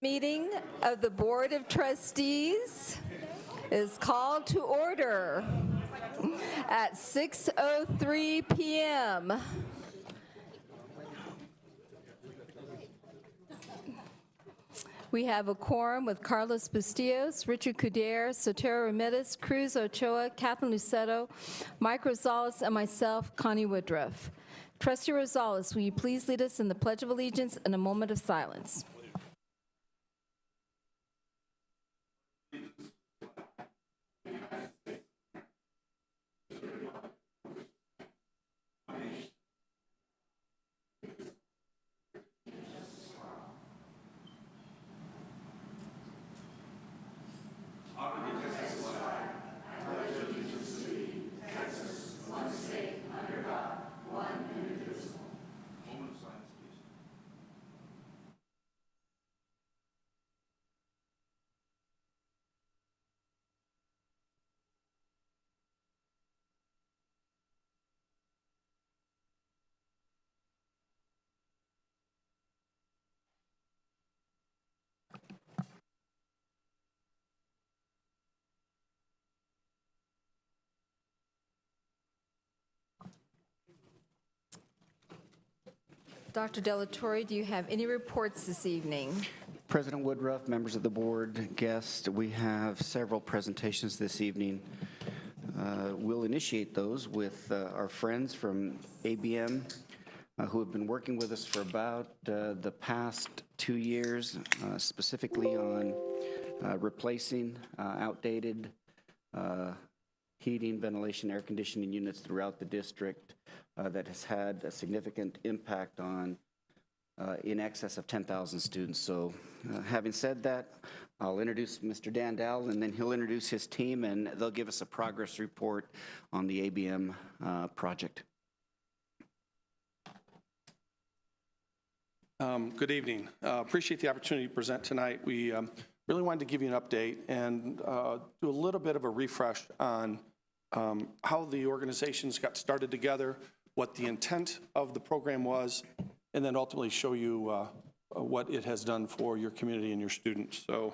Meeting of the Board of Trustees is called to order at 6:03 p.m. We have a quorum with Carlos Bustillos, Richard Cuder, Sotero Ramirez, Cruz Ochoa, Kathleen Ysleta, Mike Rosales, and myself, Connie Woodruff. Trustee Rosales, will you please lead us in the Pledge of Allegiance and a moment of silence? Dr. Delatorre, do you have any reports this evening? President Woodruff, members of the board, guests, we have several presentations this evening. We'll initiate those with our friends from ABM who have been working with us for about the past 2 years, specifically on replacing outdated heating, ventilation, air conditioning units throughout the district that has had a significant impact on in excess of 10,000 students. So having said that, I'll introduce Mr. Dan Dowell, and then he'll introduce his team, and they'll give us a progress report on the ABM project. Good evening. Appreciate the opportunity to present tonight. We really wanted to give you an update and do a little bit of a refresh on how the organizations got started together, what the intent of the program was, and then ultimately show you what it has done for your community and your students. So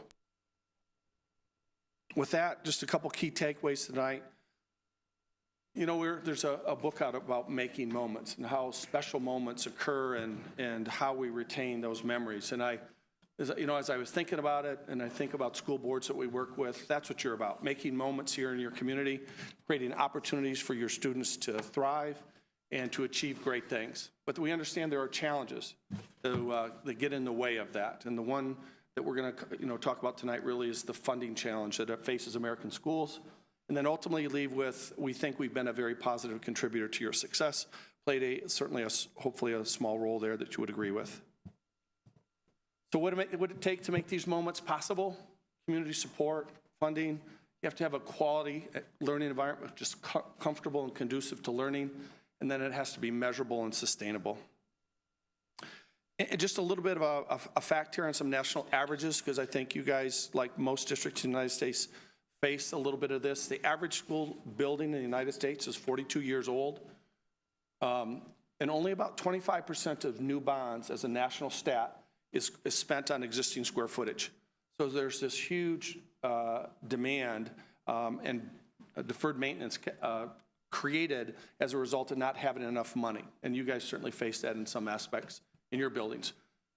with that, just a couple key takeaways tonight. You know, there's a book out about making moments and how special moments occur and how we retain those memories. And as I was thinking about it, and I think about school boards that we work with, that's what you're about, making moments here in your community, creating opportunities for your students to thrive and to achieve great things. But we understand there are challenges that get in the way of that. And the one that we're going to talk about tonight really is the funding challenge that faces American schools. And then ultimately leave with, we think we've been a very positive contributor to your success, played hopefully a small role there that you would agree with. So what would it take to make these moments possible? Community support, funding. You have to have a quality learning environment, just comfortable and conducive to learning. And then it has to be measurable and sustainable. And just a little bit of a fact here on some national averages, because I think you guys, like most districts in the United States, face a little bit of this. The average school building in the United States is 42 years old. And only about 25% of new bonds as a national stat is spent on existing square footage. So there's this huge demand and deferred maintenance created as a result of not having enough money. And you guys certainly face that in some aspects in your buildings.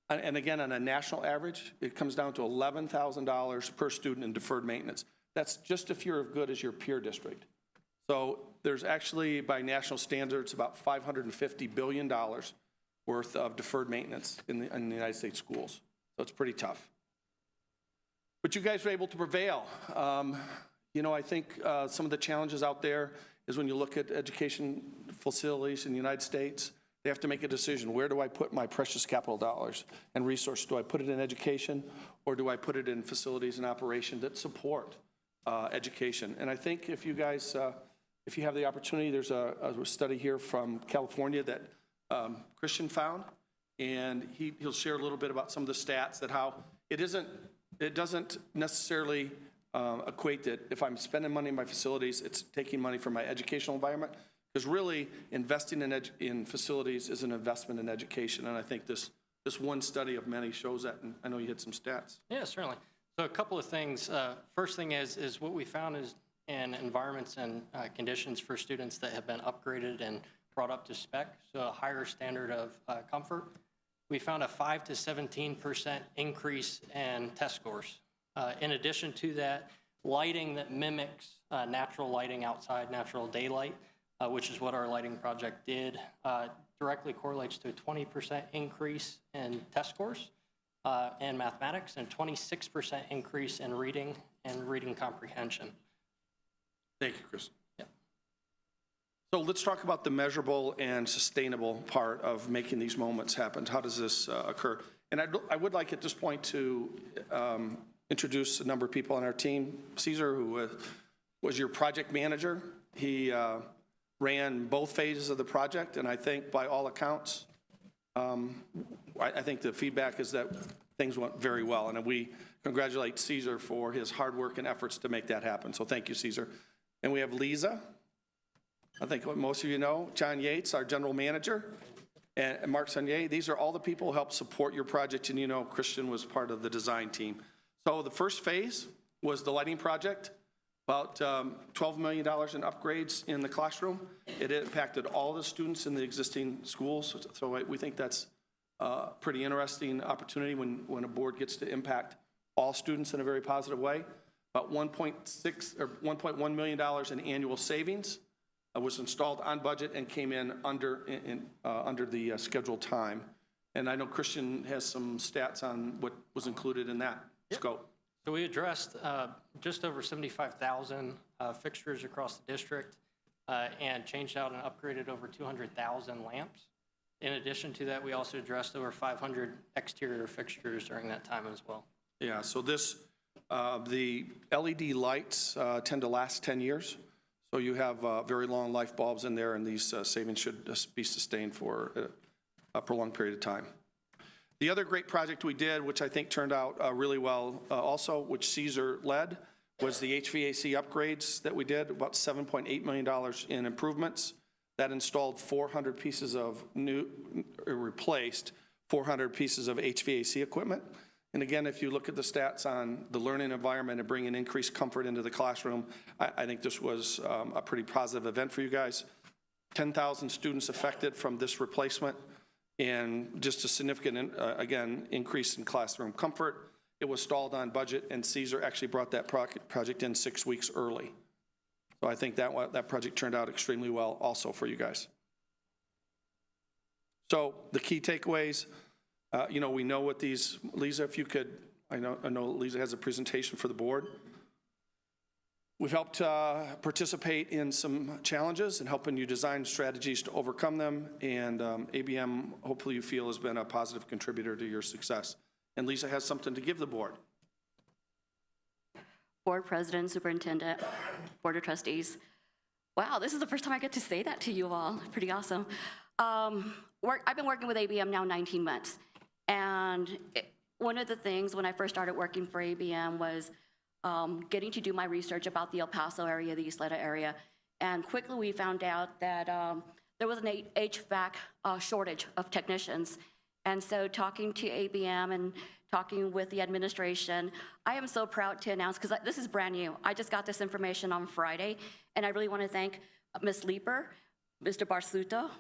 And again, on a national average, it comes down to $11,000 per student in deferred maintenance. That's just if you're as good as your peer district. So there's actually, by national standards, about $550 billion worth of deferred maintenance in the United States schools. So it's pretty tough. But you guys were able to prevail. I think some of the challenges out there is when you look at education facilities in the United States, they have to make a decision. Where do I put my precious capital dollars and resources? Do I put it in education, or do I put it in facilities and operation that support education? And I think if you guys, if you have the opportunity, there's a study here from California that Christian found, and he'll share a little bit about some of the stats that how it doesn't necessarily equate that if I'm spending money in my facilities, it's taking money from my educational environment. Because really, investing in facilities is an investment in education, and I think this one study of many shows that, and I know you had some stats. Yeah, certainly. So a couple of things. First thing is what we found is in environments and conditions for students that have been upgraded and brought up to spec, so a higher standard of comfort, we found a 5 to 17% increase in test scores. In addition to that, lighting that mimics natural lighting outside, natural daylight, which is what our lighting project did, directly correlates to a 20% increase in test scores in mathematics and 26% increase in reading and reading comprehension. Thank you, Chris. Yeah. So let's talk about the measurable and sustainable part of making these moments happen. How does this occur? And I would like at this point to introduce a number of people on our team. Caesar, who was your project manager, he ran both phases of the project, and I think by all accounts, I think the feedback is that things went very well, and we congratulate Caesar for his hard work and efforts to make that happen. So thank you, Caesar. And we have Lisa, I think what most of you know, John Yates, our general manager, and Mark Sonier. These are all the people who help support your project, and you know Christian was part of the design team. So the first phase was the lighting project, about $12 million in upgrades in the classroom. It impacted all the students in the existing schools, so we think that's a pretty interesting opportunity when a board gets to impact all students in a very positive way. About $1.1 million in annual savings was installed on budget and came in under the scheduled time. And I know Christian has some stats on what was included in that scope. So we addressed just over 75,000 fixtures across the district and changed out and upgraded over 200,000 lamps. In addition to that, we also addressed over 500 exterior fixtures during that time as well. Yeah, so the LED lights tend to last 10 years. So you have very long life bulbs in there, and these savings should be sustained for a prolonged period of time. The other great project we did, which I think turned out really well also, which Caesar led, was the HVAC upgrades that we did, about $7.8 million in improvements. That installed 400 pieces of replaced 400 pieces of HVAC equipment. And again, if you look at the stats on the learning environment and bringing increased comfort into the classroom, I think this was a pretty positive event for you guys. 10,000 students affected from this replacement, and just a significant, again, increase in classroom comfort. It was stalled on budget, and Caesar actually brought that project in 6 weeks early. So I think that project turned out extremely well also for you guys. So the key takeaways, we know what these, Lisa, if you could, I know Lisa has a presentation for the board. We've helped participate in some challenges and helping you design strategies to overcome them, and ABM, hopefully you feel, has been a positive contributor to your success. And Lisa has something to give the board. Board President, Superintendent, Board of Trustees. Wow, this is the first time I get to say that to you all. Pretty awesome. I've been working with ABM now 19 months. And one of the things when I first started working for ABM was getting to do my research about the El Paso area, the Ysleta area. And quickly we found out that there was an HVAC shortage of technicians. And so talking to ABM and talking with the administration, I am so proud to announce, because this is brand new. I just got this information on Friday, and I really want to thank Ms. Leeper, Mr. Barsuto.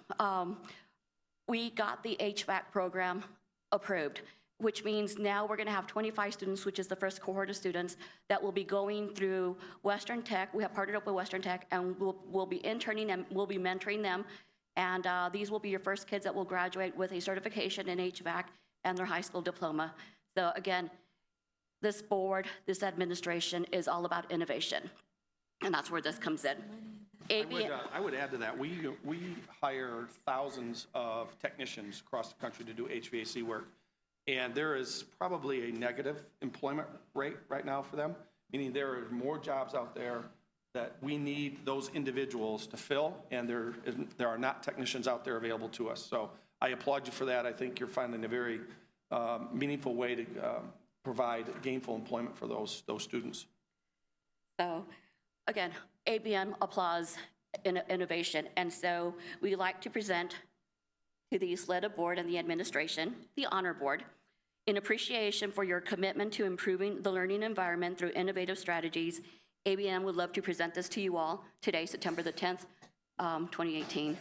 We got the HVAC program approved, which means now we're going to have 25 students, which is the first cohort of students that will be going through Western Tech. We have partnered up with Western Tech, and we'll be interning and we'll be mentoring them. And these will be your first kids that will graduate with a certification in HVAC and their high school diploma. So again, this board, this administration is all about innovation, and that's where this comes in. I would add to that, we hire thousands of technicians across the country to do HVAC work, and there is probably a negative employment rate right now for them, meaning there are more jobs out there that we need those individuals to fill, and there are not technicians out there available to us. So I applaud you for that. I think you're finding a very meaningful way to provide gainful employment for those students. So, again, ABM applauds innovation, and so we like to present to the Ysleta Board and the administration, the Honor Board, in appreciation for your commitment to improving the learning environment through innovative strategies. ABM would love to present this to you all today, September the 10th, 2018.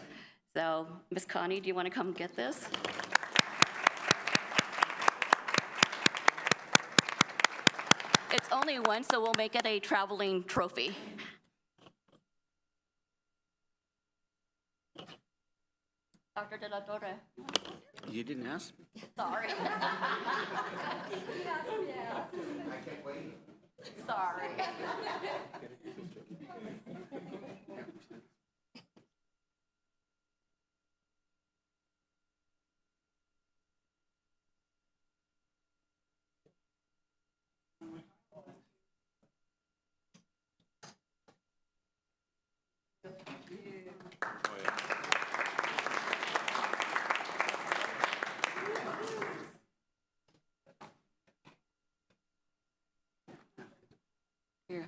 So, Ms. Connie, do you want to come get this? It's only one, so we'll make it a traveling trophy. Dr. De La Torre. You didn't ask me. Sorry. Sorry. Here.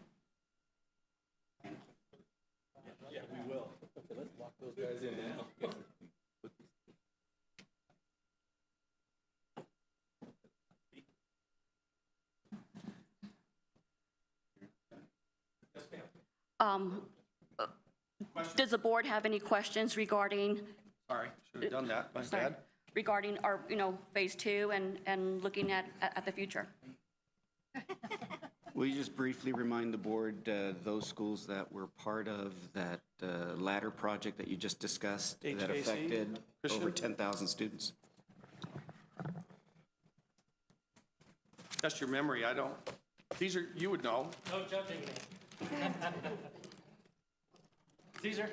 Does the board have any questions regarding? Sorry, should have done that, my bad. Regarding our, phase 2 and looking at the future? Will you just briefly remind the board those schools that were part of that ladder project that you just discussed that HVAC, affected Christian? over 10,000 students? Test your memory, these are, you would know. No judging me. Caesar?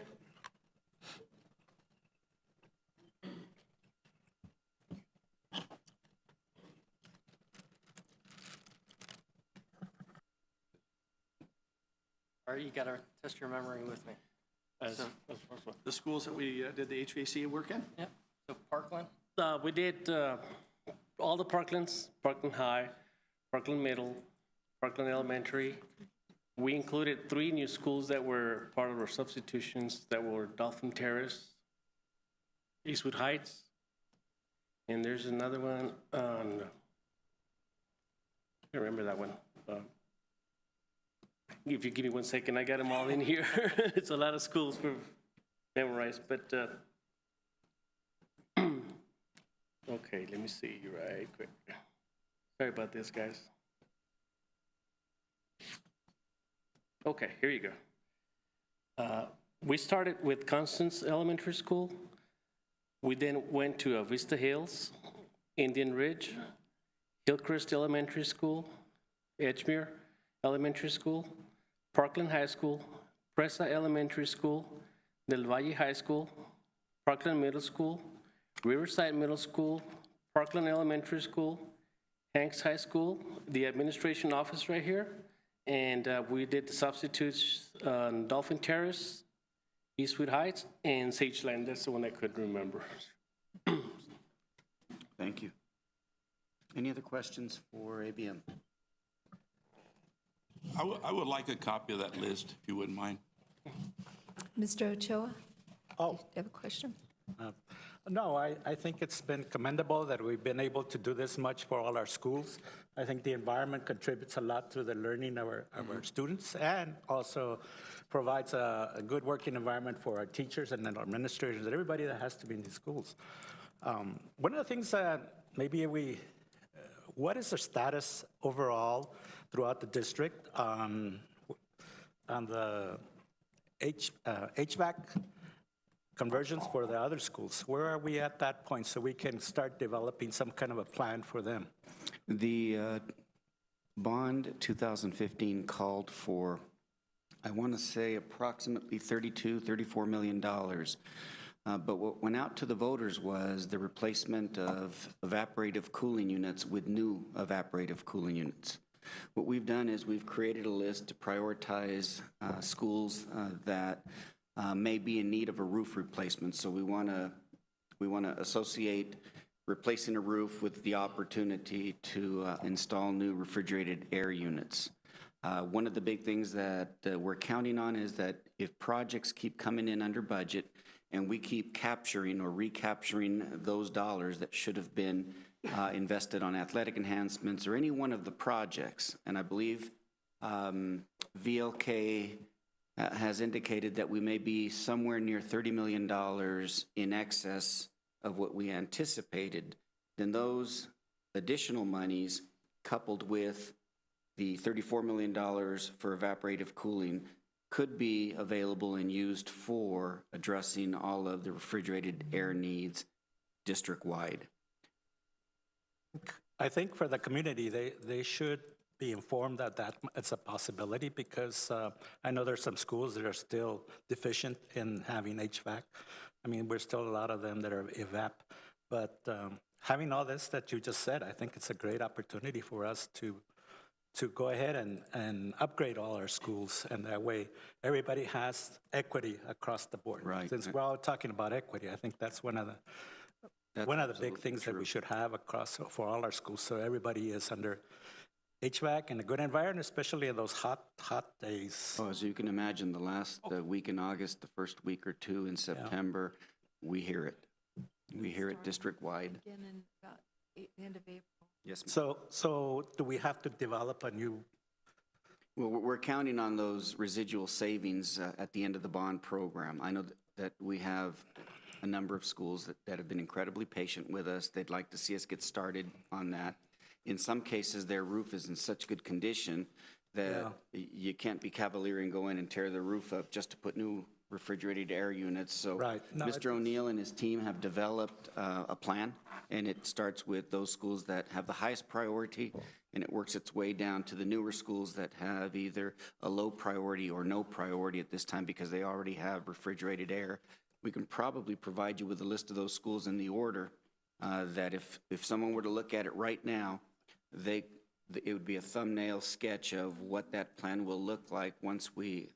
All right, you got to test your memory with me. The schools that we did the HVAC work in? Yep. So Parkland? We did all the Parklands, Parkland High, Parkland Middle, Parkland Elementary. We included 3 new schools that were part of our substitutions that were Dolphin Terrace, Eastwood Heights, and there's another one on, I can't remember that one. If you give me 1 second, I got them all in here. It's a lot of schools for memorized, but okay, let me see right quick. Sorry about this, guys. Okay, here you go. We started with Constance Elementary School. We then went to Vista Hills, Indian Ridge, Hillcrest Elementary School, Edgemere Elementary School, Parkland High School, Presa Elementary School, Del Valle High School, Parkland Middle School, Riverside Middle School, Parkland Elementary School, Hanks High School, the administration office right here, and we did the substitutes on Dolphin Terrace, Eastwood Heights, and Sageland. That's the one I couldn't remember. Thank you. Any other questions for ABM? I would like a copy of that list, if you wouldn't mind. Mr. Ochoa? Oh, Do you have a question? no, I think it's been commendable that we've been able to do this much for all our schools. I think the environment contributes a lot to the learning of our students and also provides a good working environment for our teachers and our administrators and everybody that has to be in these schools. One of the things that maybe what is the status overall throughout the district on the HVAC conversions for the other schools? Where are we at that point so we can start developing some kind of a plan for them? The bond 2015 called for I want to say approximately $34 million. But what went out to the voters was the replacement of evaporative cooling units with new evaporative cooling units. What we've done is we've created a list to prioritize schools that may be in need of a roof replacement. So we want to associate replacing a roof with the opportunity to install new refrigerated air units. One of the big things that we're counting on is that if projects keep coming in under budget and we keep capturing or recapturing those dollars that should have been invested on athletic enhancements or any one of the projects, and I believe VLK has indicated that we may be somewhere near $30 million in excess of what we anticipated, then those additional monies coupled with the $34 million for evaporative cooling could be available and used for addressing all of the refrigerated air needs district-wide. I think for the community, they should be informed that it's a possibility, because I know there's some schools that are still deficient in having HVAC. I mean, we're still a lot of them that are evap, but having all this that you just said, I think it's a great opportunity for us to go ahead and upgrade all our schools, and that way everybody has equity across the board. Right. Since we're all talking about equity, I think that's one of the big things that we should have across for all our schools, so everybody is under HVAC in a good environment, especially in those hot days. Oh, as you can imagine, the last week in August, the first week or two in September, we hear it. We hear it district-wide. Again in about the end of April. Yes, ma'am. So do we have to develop a new? Well, we're counting on those residual savings at the end of the bond program. I know that we have a number of schools that have been incredibly patient with us. They'd like to see us get started on that. In some cases, their roof is in such good condition that you can't be cavalier and go in and tear the roof up just to put new refrigerated air units. So Right. No, Mr. O'Neill and his team have developed a plan, and it starts with those schools that have the highest priority, and it works its way down to the newer schools that have either a low priority or no priority at this time because they already have refrigerated air. We can probably provide you with a list of those schools in the order that if someone were to look at it right now, it would be a thumbnail sketch of what that plan will look like once we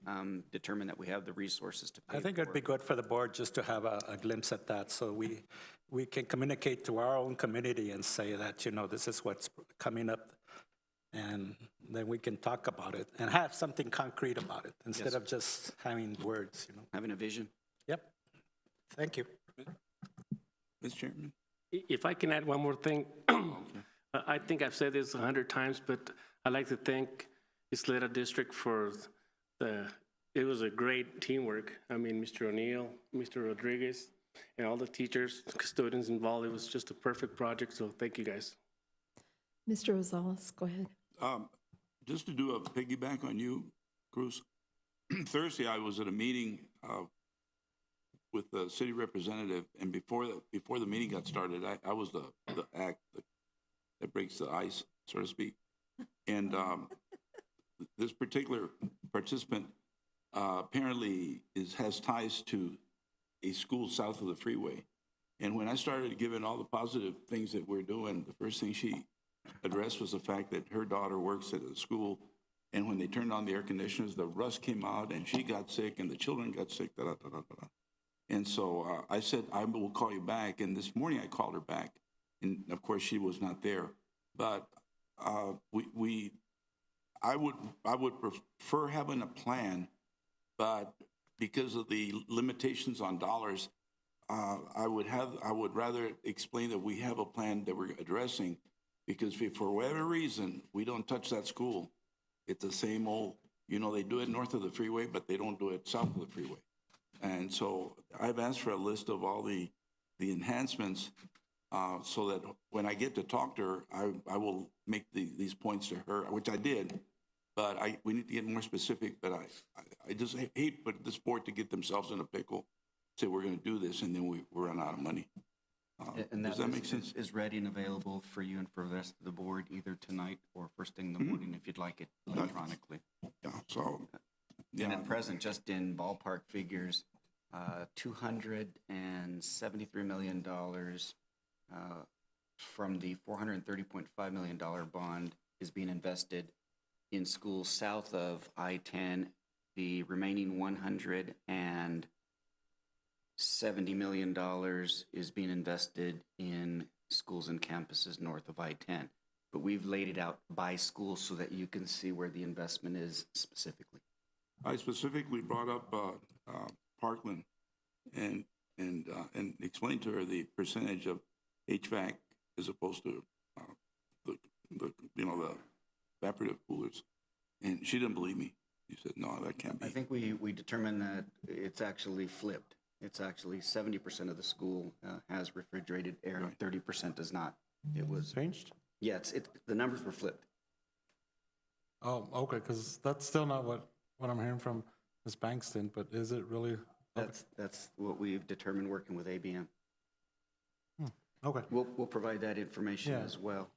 determine that we have the resources to pay I think for it'd be it. good for the board just to have a glimpse at that, so we can communicate to our own community and say that, this is what's coming up, and then we can talk about it and have something concrete about it instead of just having words, Having a vision. Yep. Thank you. Mr. Chairman? If I can add one more thing. I think I've said this 100 times, but I'd like to thank Ysleta District for it was a great teamwork. I mean, Mr. O'Neill, Mr. Rodriguez, and all the teachers, custodians involved. It was just a perfect project, so thank you guys. Mr. Rosales, go ahead. Just to do a piggyback on you, Cruz, Thursday I was at a meeting with the city representative, and before the meeting got started, I was the act that breaks the ice, so to speak. And this particular participant apparently has ties to a school south of the freeway. And when I started giving all the positive things that we're doing, the first thing she addressed was the fact that her daughter works at a school, and when they turned on the air conditioners, the rust came out, and she got sick, and the children got sick, And so I said, I will call you back, and this morning I called her back. And of course, she was not there. But I would prefer having a plan, but because of the limitations on dollars, I would rather explain that we have a plan that we're addressing, because if for whatever reason we don't touch that school, it's the same old. They do it north of the freeway, but they don't do it south of the freeway. And so I've asked for a list of all the enhancements so that when I get to talk to her, I will make these points to her, which I did, but we need to get more specific. But I just hate for this board to get themselves in a pickle, say we're going to do this, and then we run out of money. And does that make sense? Is ready and available for you and for the rest of the board either tonight or first thing in the morning if you'd like it electronically. Yeah, so And Yeah. at present, just in ballpark figures, $273 million from the $430.5 million bond is being invested in schools south of I-10. The remaining $170 million is being invested in schools and campuses north of I-10. But we've laid it out by school so that you can see where the investment is specifically. I specifically brought up Parkland and explained to her the percentage of HVAC as opposed to the evaporative coolers, and she didn't believe me. She said, "No, that can't be." I think we determined that it's actually flipped. It's actually 70% of the school has refrigerated air, and 30% does not. It was Changed? yeah. The numbers were flipped. Oh, okay, because that's still not what I'm hearing from Ms. Bankston, but is it really? That's what we've determined working with ABM. Okay. We'll provide that information Yeah. as well.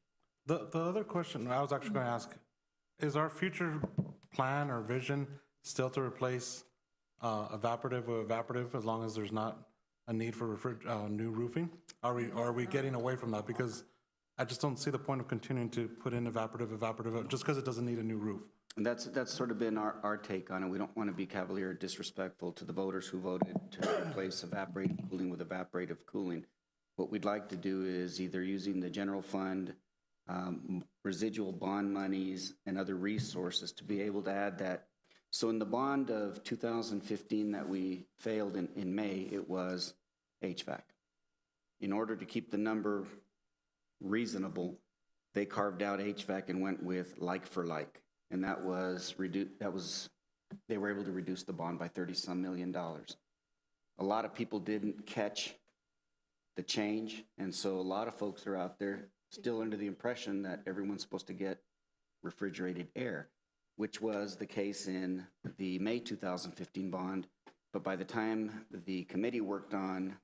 The other question I was actually going to ask, is our future plan or vision still to replace evaporative with evaporative as long as there's not a need for new roofing? Are we getting away from that? Because I just don't see the point of continuing to put in evaporative, just because it doesn't need a new roof. And that's sort of been our take on it. We don't want to be cavalier or disrespectful to the voters who voted to replace evaporative cooling with evaporative cooling. What we'd like to do is either using the general fund, residual bond monies, and other resources to be able to add that. So in the bond of 2015 that we failed in May, it was HVAC. In order to keep the number reasonable, they carved out HVAC and went with like for like. And they were able to reduce the bond by $30-some million. A lot of people didn't catch the change, and so a lot of folks are out there still under the impression that everyone's supposed to get refrigerated air, which was the case in the May 2015 bond. But by the time the committee worked on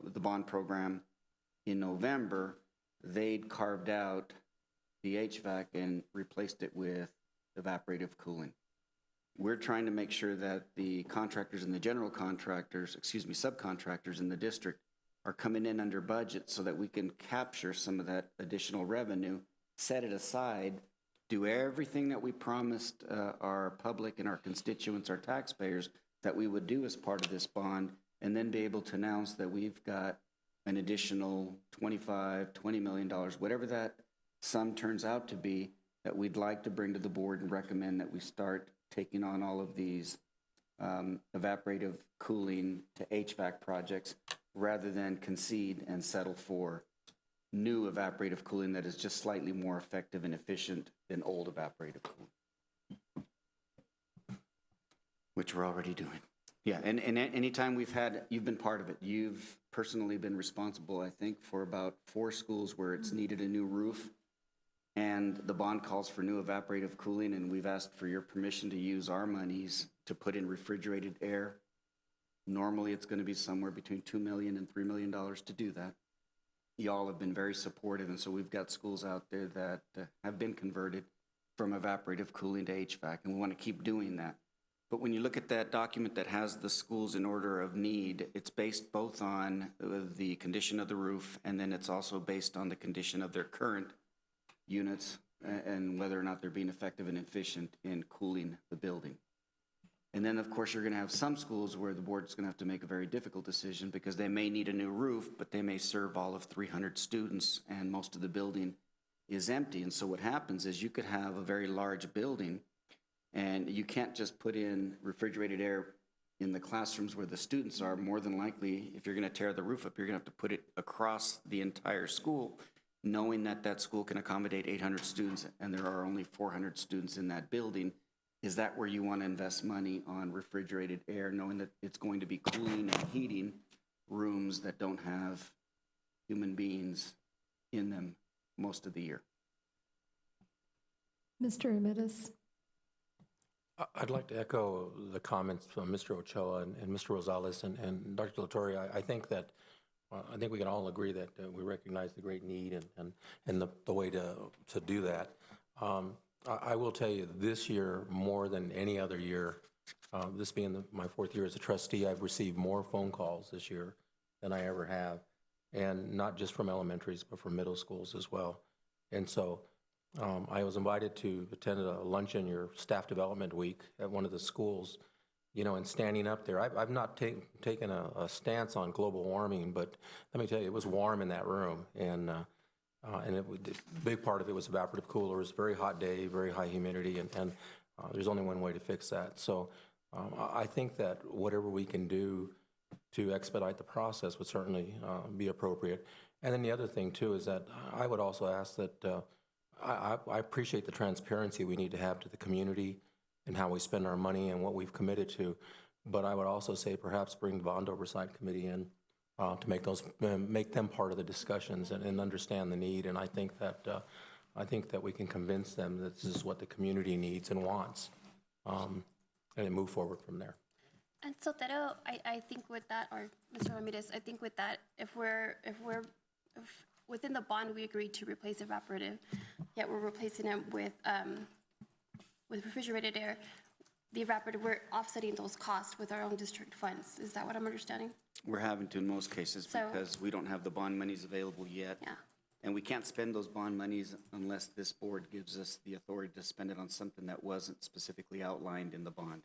the bond program in November, they'd carved out the HVAC and replaced it with evaporative cooling. We're trying to make sure that the contractors and the general contractors, subcontractors in the district are coming in under budget so that we can capture some of that additional revenue, set it aside, do everything that we promised our public and our constituents, our taxpayers, that we would do as part of this bond, and then be able to announce that we've got an additional $20 million, whatever that sum turns out to be, that we'd like to bring to the board and recommend that we start taking on all of these evaporative cooling to HVAC projects rather than concede and settle for new evaporative cooling that is just slightly more effective and efficient than old evaporative cooling, which we're already doing. Yeah, and anytime you've been part of it. You've personally been responsible, I think, for about 4 schools where it's needed a new roof, and the bond calls for new evaporative cooling, and we've asked for your permission to use our monies to put in refrigerated air. Normally, it's going to be somewhere between $2 million and $3 million to do that. Y'all have been very supportive, and so we've got schools out there that have been converted from evaporative cooling to HVAC, and we want to keep doing that. But when you look at that document that has the schools in order of need, it's based both on the condition of the roof, and then it's also based on the condition of their current units and whether or not they're being effective and efficient in cooling the building. And then, of course, you're going to have some schools where the board's going to have to make a very difficult decision because they may need a new roof, but they may serve all of 300 students, and most of the building is empty. And so what happens is you could have a very large building, and you can't just put in refrigerated air in the classrooms where the students are. More than likely, if you're going to tear the roof up, you're going to have to put it across the entire school, knowing that that school can accommodate 800 students and there are only 400 students in that building. Is that where you want to invest money on refrigerated air, knowing that it's going to be cooling and heating rooms that don't have human beings in them most of the year? Mr. Ramirez. I'd like to echo the comments from Mr. Ochoa and Mr. Rosales and Dr. Latorre. I think that I think we can all agree that we recognize the great need and the way to do that. I will tell you, this year, more than any other year, This being my fourth year as a trustee, I've received more phone calls this year than I ever have, and not just from elementaries, but from middle schools as well. And so I was invited to attend a luncheon, your staff development week at one of the schools, you know, and standing up there. I've not taken a stance on global warming, but let me tell you, it was warm in that room. And a big part of it was evaporative cooler. It was a very hot day, very high humidity, and there's only one way to fix that. So I think that whatever we can do to expedite the process would certainly be appropriate. And then the other thing, too, is that I would also ask that I appreciate the transparency we need to have to the community and how we spend our money and what we've committed to. But I would also say perhaps bring the Bond Oversight Committee in to make them part of the discussions and understand the need. And I think that we can convince them that this is what the community needs and wants, and then move forward from there. And Sotero, I think with that, or Mr. Ramirez, I think with that, if within the bond we agreed to replace evaporative, yet we're replacing it with refrigerated air, the evaporative, we're offsetting those costs with our own district funds. Is that what I'm understanding? We're having to in most cases So- because we don't have the bond monies available yet. Yeah. And we can't spend those bond monies unless this board gives us the authority to spend it on something that wasn't specifically outlined in the bond.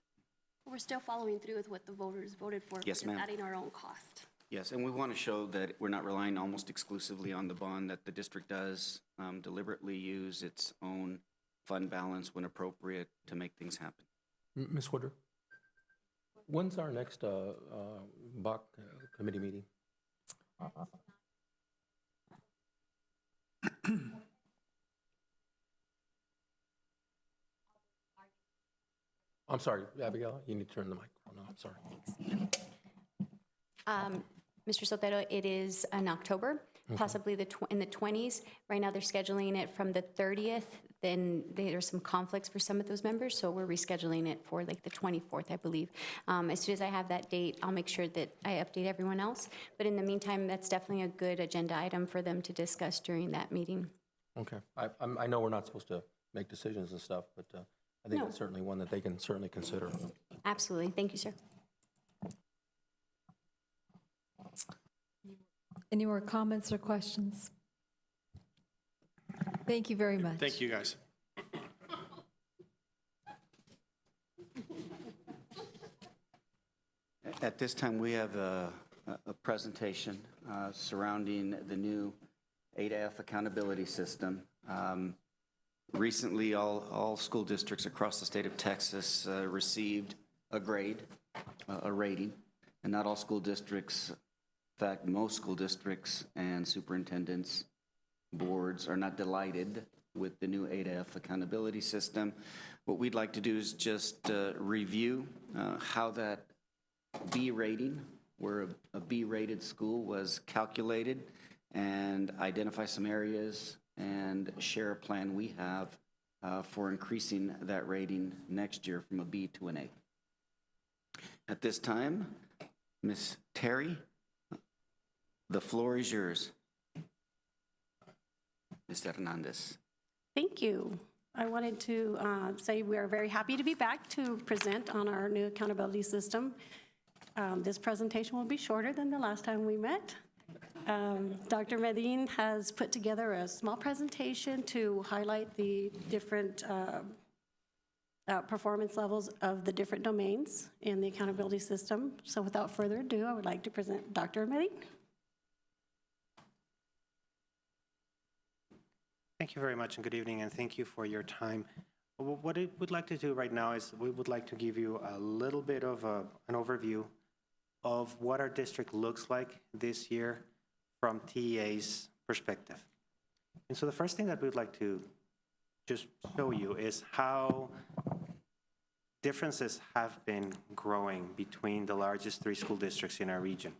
We're still following through with what the voters voted for. Yes, just ma'am. adding our own cost. Yes, and we want to show that we're not relying almost exclusively on the bond, that the district does deliberately use its own fund balance when appropriate to make things happen. Ms. Woodruff, when's our next BOC committee meeting? I'm sorry, Abigail, you need to turn the microphone on. I'm sorry. Mr. Sotero, it is in October, possibly in the 20s. Right now, they're scheduling it from the 30th. Then there's some conflicts for some of those members, so we're rescheduling it for like the 24th, I believe. As soon as I have that date, I'll make sure that I update everyone else. But in the meantime, that's definitely a good agenda item for them to discuss during that meeting. Okay. I know we're not supposed to make decisions and stuff, but I think No. it's certainly one that they can certainly consider. Absolutely. Thank you, sir. Any more comments or questions? Thank you very much. Thank you, guys. At this time, we have a presentation surrounding the new ADAF accountability system. Recently, all school districts across the state of Texas received a grade, a rating, and not all school districts, in fact, most school districts and superintendents boards are not delighted with the new ADAF accountability system. What we'd like to do is just review how that B rating, where a B-rated school was calculated, and identify some areas and share a plan we have for increasing that rating next year from a B to an A. At this time, Ms. Terry, the floor is yours. Mr. Hernandez. Thank you. I wanted to say we are very happy to be back to present on our new accountability system. This presentation will be shorter than the last time we met. Dr. Medin has put together a small presentation to highlight the different performance levels of the different domains in the accountability system. So without further ado, I would like to present Dr. Medin. Thank you very much, and good evening, and thank you for your time. What I would like to do right now is we would like to give you a little bit of an overview of what our district looks like this year from TEA's perspective. And so the first thing that we'd like to just show you is how differences have been growing between the largest 3 school districts in our region.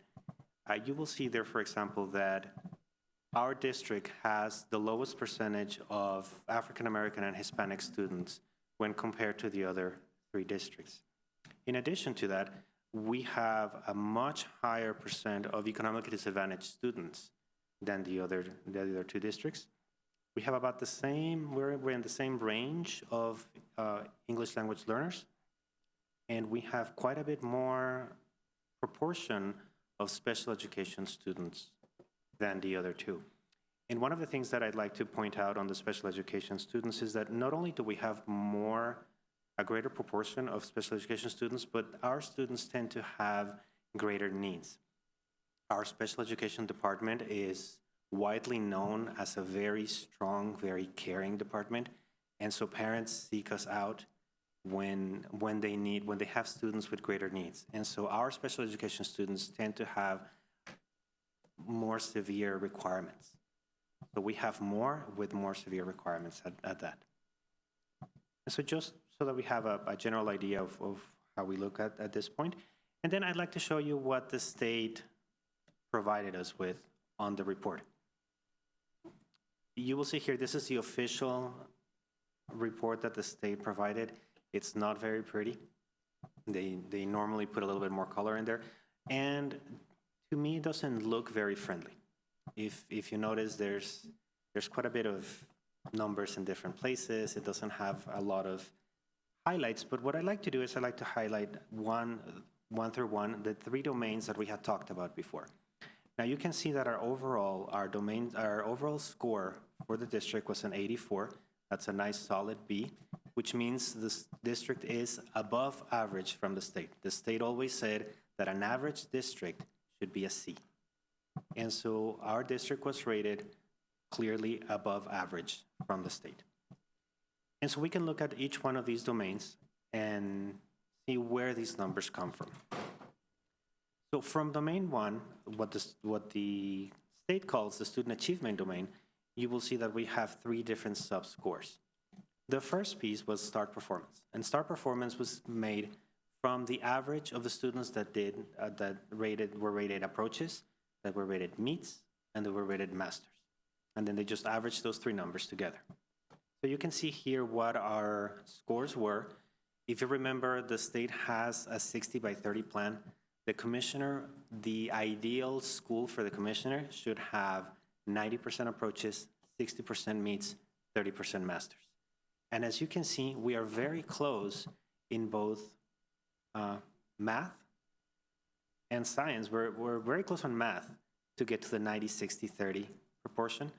You will see there, for example, that our district has the lowest percentage of African American and Hispanic students when compared to the other 3 districts. In addition to that, we have a much higher percent of economically disadvantaged students than the other 2 districts. We have about the same, we're in the same range of English language learners, and we have quite a bit more proportion of special education students than the other two. And one of the things that I'd like to point out on the special education students is that not only do we have a greater proportion of special education students, but our students tend to have greater needs. Our special education department is widely known as a very strong, very caring department, and so parents seek us out when they have students with greater needs. And so our special education students tend to have more severe requirements. So we have more with more severe requirements at that. And so just so that we have a general idea of how we look at this point. And then I'd like to show you what the state provided us with on the report. You will see here, this is the official report that the state provided. It's not very pretty. They normally put a little bit more color in there. And to me, it doesn't look very friendly. If you notice, there's quite a bit of numbers in different places. It doesn't have a lot of highlights, but what I like to do is I like to highlight one through one, the 3 domains that we had talked about before. Now you can see that our overall score for the district was an 84. That's a nice solid B, which means this district is above average from the state. The state always said that an average district should be a C. And so our district was rated clearly above average from the state. And so we can look at each one of these domains and see where these numbers come from. So from domain 1, what the state calls the student achievement domain, you will see that we have 3 different sub-scores. The first piece was start performance, and start performance was made from the average of the students that were rated approaches, that were rated meets, and that were rated masters. And then they just averaged those 3 numbers together. So you can see here what our scores were. If you remember, the state has a 60 by 30 plan. The commissioner, the ideal school for the commissioner should have 90% approaches, 60% meets, 30% masters. And as you can see, we are very close in both math and science. We're very close on math to get to the 90-60-30 proportion.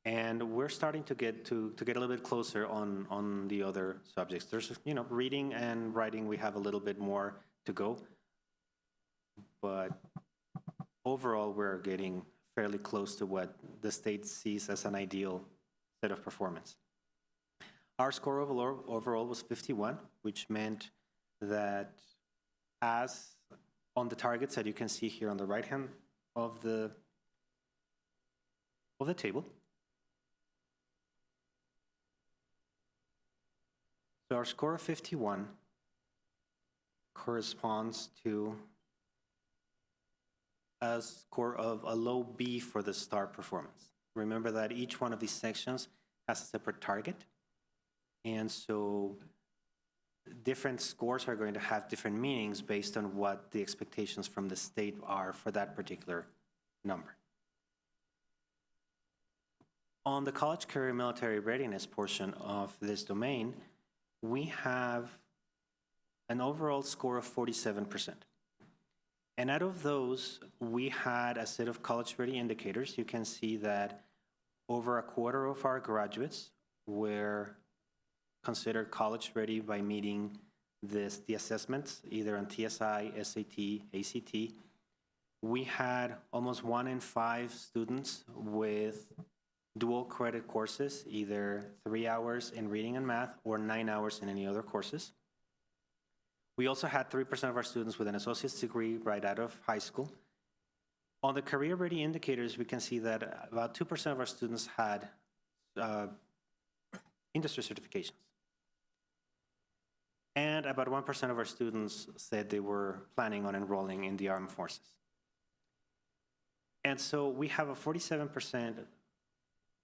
And we're starting to get a little bit closer on the other subjects. There's, reading and writing, we have a little bit more to go. But overall, we're getting fairly close to what the state sees as an ideal set of performance. Our score overall was 51, which meant that as on the targets that you can see here on the right hand of the table. So our score of 51 corresponds to a score of a low B for the STAR performance. Remember that each one of these sections has a separate target, and so different scores are going to have different meanings based on what the expectations from the state are for that particular number. On the college career military readiness portion of this domain, we have an overall score of 47%. And out of those, we had a set of college-ready indicators. You can see that over a quarter of our graduates were considered college-ready by meeting the assessments, either on TSI, SAT, ACT. We had almost 1 in 5 students with dual credit courses, either 3 hours in reading and math or 9 hours in any other courses. We also had 3% of our students with an associate's degree right out of high school. On the career-ready indicators, we can see that about 2% of our students had industry certifications. And about 1% of our students said they were planning on enrolling in the armed forces. And so we have a 47%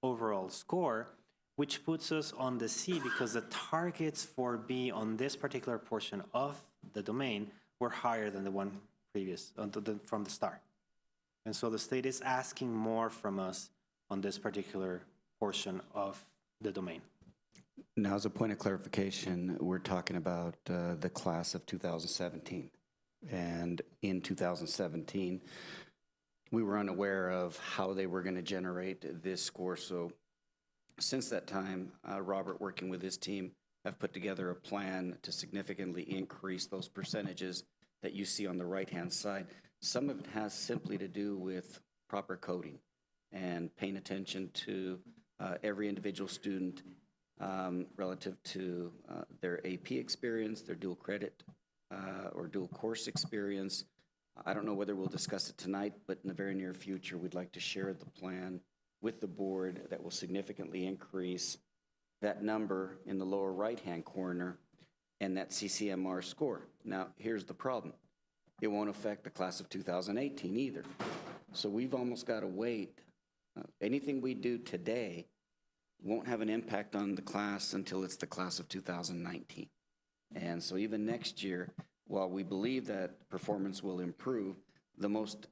overall score, which puts us on the C because the targets for B on this particular portion of the domain were higher than the one previous, from the start. And so the state is asking more from us on this particular portion of the domain. Now, as a point of clarification, we're talking about the class of 2017. And in 2017, we were unaware of how they were going to generate this score. So since that time, Robert, working with his team, have put together a plan to significantly increase those percentages that you see on the right-hand side. Some of it has simply to do with proper coding and paying attention to every individual student relative to their AP experience, their dual credit or dual course experience. I don't know whether we'll discuss it tonight, but in the very near future, we'd like to share the plan with the board that will significantly increase that number in the lower right-hand corner and that CCMR score. Now, here's the problem. It won't affect the class of 2018 either. So we've almost got to wait. Anything we do today won't have an impact on the class until it's the class of 2019. And so even next year, while we believe that performance will improve, the most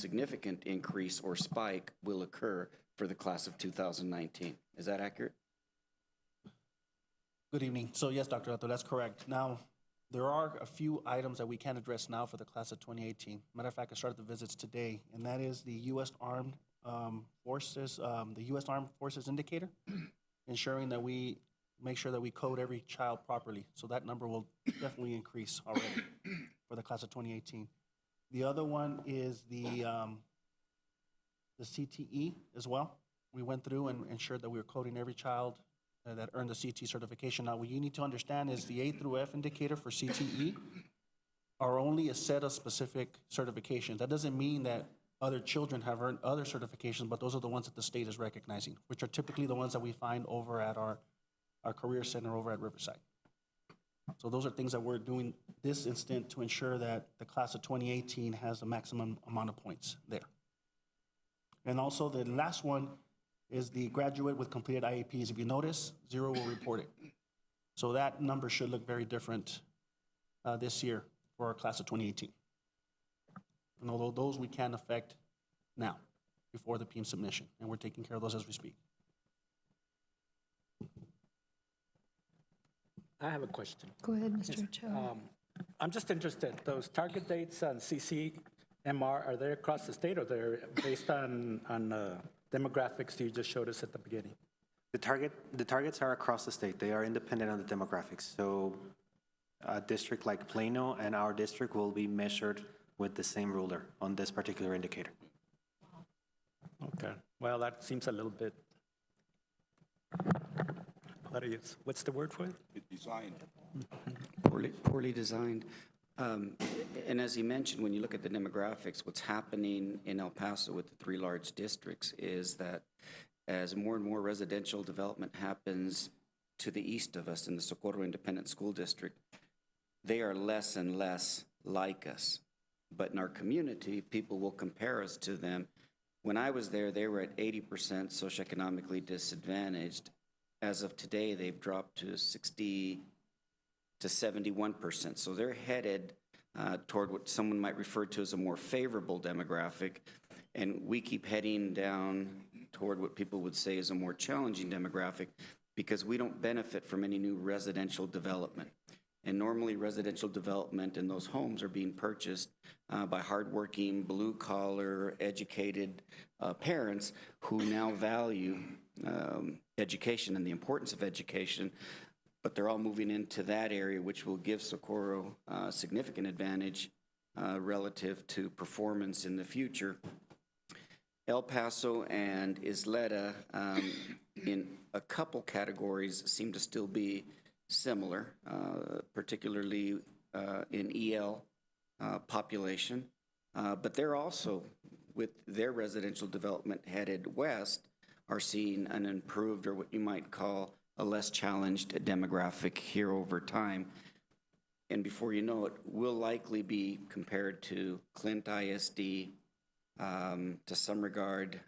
significant increase or spike will occur for the class of 2019. Is that accurate? Good evening. So yes, Dr. Otto, that's correct. Now, there are a few items that we can address now for the class of 2018. Matter of fact, I started the visits today, and that is the U.S. Armed Forces, the U.S. Armed Forces indicator, ensuring that we make sure that we code every child properly. So that number will definitely increase already for the class of 2018. The other one is the CTE as well. We went through and ensured that we were coding every child that earned the CT certification. Now, what you need to understand is the A through F indicator for CTE are only a set of specific certifications. That doesn't mean that other children have earned other certifications, but those are the ones that the state is recognizing, which are typically the ones that we find over at our career center over at Riverside. So those are things that we're doing this instant to ensure that the class of 2018 has the maximum amount of points there. And also the last one is the graduate with completed IEPs. If you notice, 0 will report it. So that number should look very different this year for our class of 2018. And although those we can affect now, before the PM submission, and we're taking care of those as we speak. I have a question. Go ahead, Mr. Ochoa. I'm just interested, those target dates on CCMR, are they across the state or they're based on demographics you just showed us at the beginning? The targets are across the state. They are independent of the demographics. So a district like Plano and our district will be measured with the same ruler on this particular indicator. Okay, well, that seems a little bit, what's the word for it? Designed. Poorly designed. And as you mentioned, when you look at the demographics, what's happening in El Paso with the 3 large districts is that as more and more residential development happens to the east of us in the Socorro Independent School District, they are less and less like us. But in our community, people will compare us to them. When I was there, they were at 80% socioeconomically disadvantaged. As of today, they've dropped to 60 to 71%. So they're headed toward what someone might refer to as a more favorable demographic. And we keep heading down toward what people would say is a more challenging demographic because we don't benefit from any new residential development. And normally residential development in those homes are being purchased by hardworking, blue-collar, educated parents who now value education and the importance of education, but they're all moving into that area, which will give Socorro a significant advantage relative to performance in the future. El Paso and Ysleta, in a couple categories, seem to still be similar, particularly in EL population, but they're also, with their residential development headed west, are seeing an improved, or what you might call a less challenged demographic here over time. And before you know it, we'll likely be compared to Clint ISD, to some regard.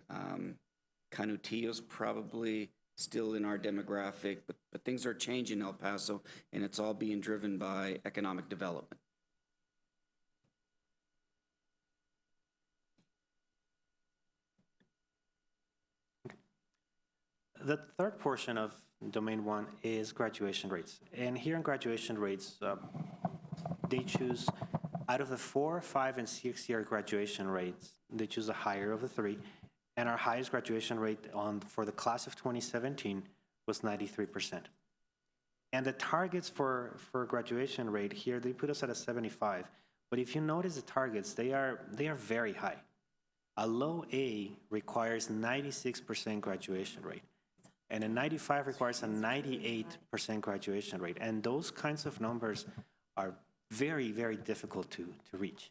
Canutillo's probably still in our demographic, but things are changing in El Paso, and it's all being driven by economic development. The third portion of domain one is graduation rates. And here in graduation rates, they choose, out of the 4, 5, and 6-year graduation rates, they choose the higher of the three. And our highest graduation rate for the class of 2017 was 93%. And the targets for graduation rate here, they put us at a 75. But if you notice the targets, they are very high. A low A requires 96% graduation rate, and a 95 requires a 98% graduation rate. And those kinds of numbers are very, very difficult to reach.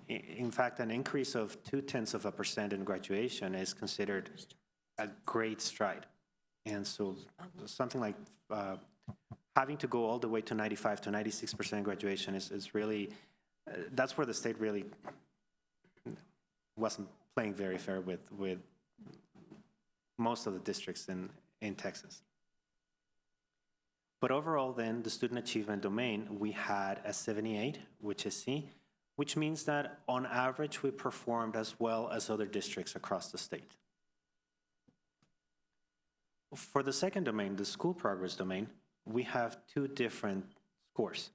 In fact, an increase of 0.2% in graduation is considered a great stride. And so something like having to go all the way to 95 to 96% graduation is really, that's where the state really wasn't playing very fair with most of the districts in Texas. But overall then, the student achievement domain, we had a 78, which is C, which means that on average we performed as well as other districts across the state. For the second domain, the school progress domain, we have two different scores.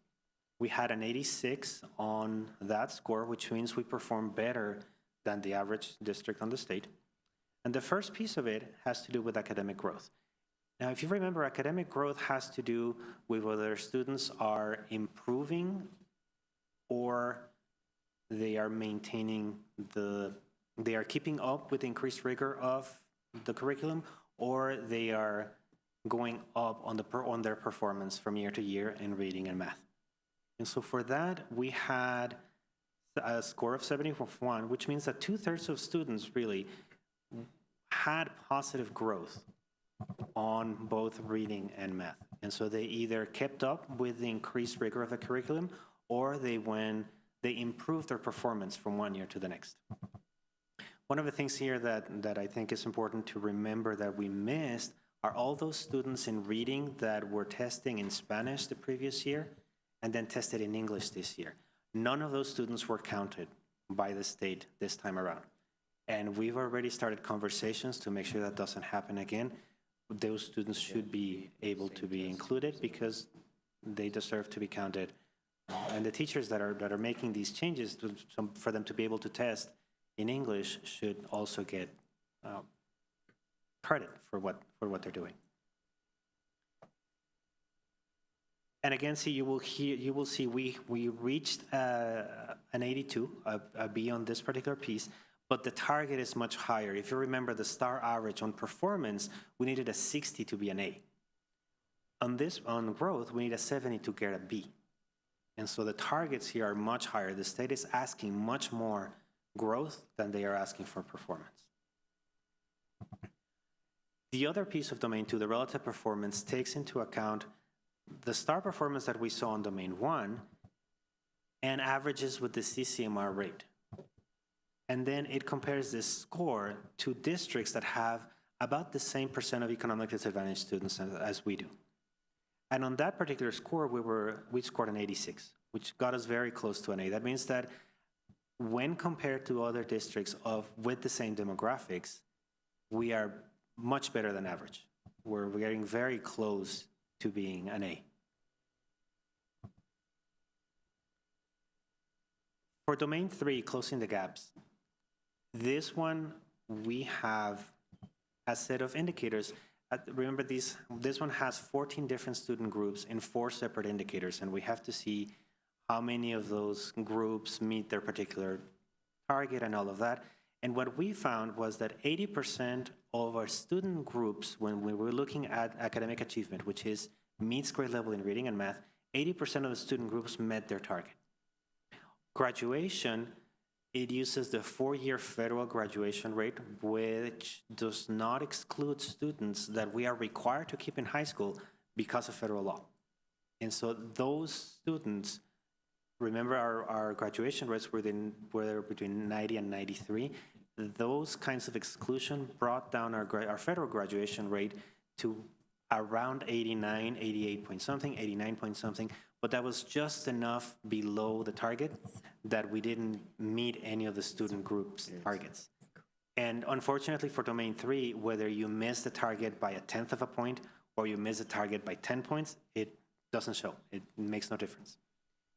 We had an 86 on that score, which means we performed better than the average district on the state. And the first piece of it has to do with academic growth. Now, if you remember, academic growth has to do with whether students are improving or they are maintaining they are keeping up with the increased rigor of the curriculum, or they are going up on their performance from year to year in reading and math. And so for that, we had a score of 71, which means that 2/3 of students really had positive growth on both reading and math. And so they either kept up with the increased rigor of the curriculum, or they improved their performance from one year to the next. One of the things here that I think is important to remember that we missed are all those students in reading that were testing in Spanish the previous year and then tested in English this year. None of those students were counted by the state this time around. And we've already started conversations to make sure that doesn't happen again. Those students should be able to be included because they deserve to be counted. And the teachers that are making these changes for them to be able to test in English should also get credit for what they're doing. And again, you will see we reached an 82, a B on this particular piece, but the target is much higher. If you remember the star average on performance, we needed a 60 to be an A. On growth, we need a 70 to get a B. And so the targets here are much higher. The state is asking much more growth than they are asking for performance. The other piece of domain 2, the relative performance, takes into account the star performance that we saw on domain 1 and averages with the CCMR rate. And then it compares this score to districts that have about the same % of economically disadvantaged students as we do. And on that particular score, we scored an 86, which got us very close to an A. That means that when compared to other districts with the same demographics, we are much better than average. We're getting very close to being an A. For domain 3, closing the gaps, this one we have a set of indicators. Remember, this one has 14 different student groups in 4 separate indicators, and we have to see how many of those groups meet their particular target and all of that. And what we found was that 80% of our student groups, when we were looking at academic achievement, which is meets grade level in reading and math, 80% of the student groups met their target. Graduation, it uses the 4-year federal graduation rate, which does not exclude students that we are required to keep in high school because of federal law. And so those students, remember our graduation rates were between 90 and 93. Those kinds of exclusion brought down our federal graduation rate to around 89, 88 point something, 89 point something, but that was just enough below the target that we didn't meet any of the student groups' targets. And unfortunately for domain 3, whether you miss the target by 1/10 of a point or you miss the target by 10 points, it doesn't show. It makes no difference.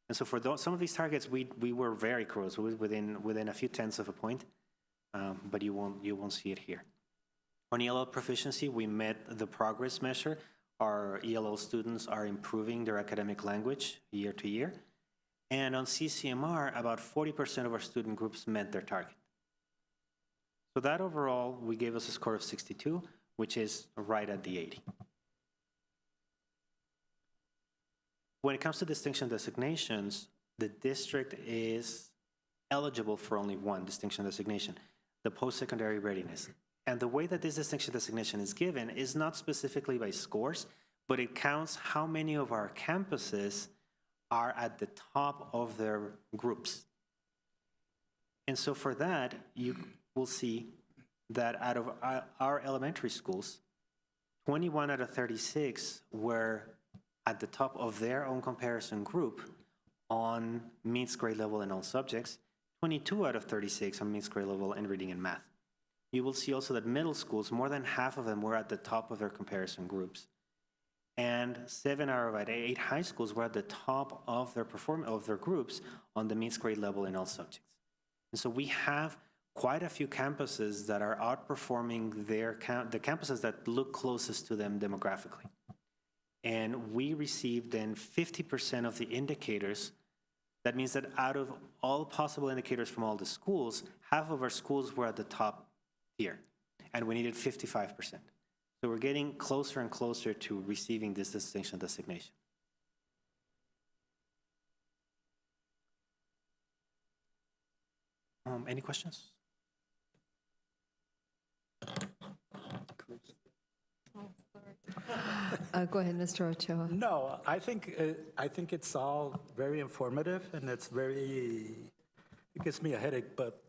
And so for some of these targets, we were very close, within a few tenths of a point, but you won't see it here. On ELL proficiency, we met the progress measure. Our ELL students are improving their academic language year to year. And on CCMR, about 40% of our student groups met their target. So that overall, we gave us a score of 62, which is right at the 80. When it comes to distinction designations, the district is eligible for only one distinction designation, the post-secondary readiness. And the way that this distinction designation is given is not specifically by scores, but it counts how many of our campuses are at the top of their groups. And so for that, you will see that out of our elementary schools, 21 out of 36 were at the top of their own comparison group on means grade level in all subjects, 22 out of 36 on means grade level in reading and math. You will see also that middle schools, more than half of them were at the top of their comparison groups. And 7 out of 8 high schools were at the top of their groups on the means grade level in all subjects. And so we have quite a few campuses that are outperforming the campuses that look closest to them demographically. And we received then 50% of the indicators. That means that out of all possible indicators from all the schools, half of our schools were at the top tier, and we needed 55%. So we're getting closer and closer to receiving this distinction designation. Any questions? Go ahead, Mr. Ochoa. No, I think it's all very informative, and it gives me a headache, but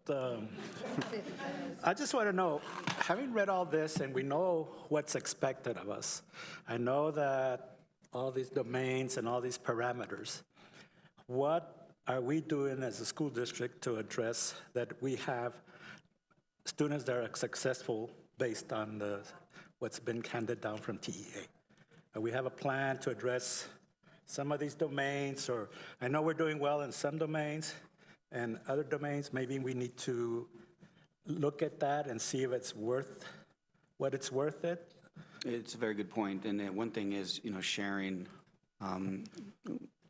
I just want to know, having read all this and we know what's expected of us, I know that all these domains and all these parameters, what are we doing as a school district to address that we have students that are successful based on what's been handed down from TEA? We have a plan to address some of these domains, or I know we're doing well in some domains, and other domains, maybe we need to look at that and see if it's worth what it's worth it. It's a very good point. And then one thing is, sharing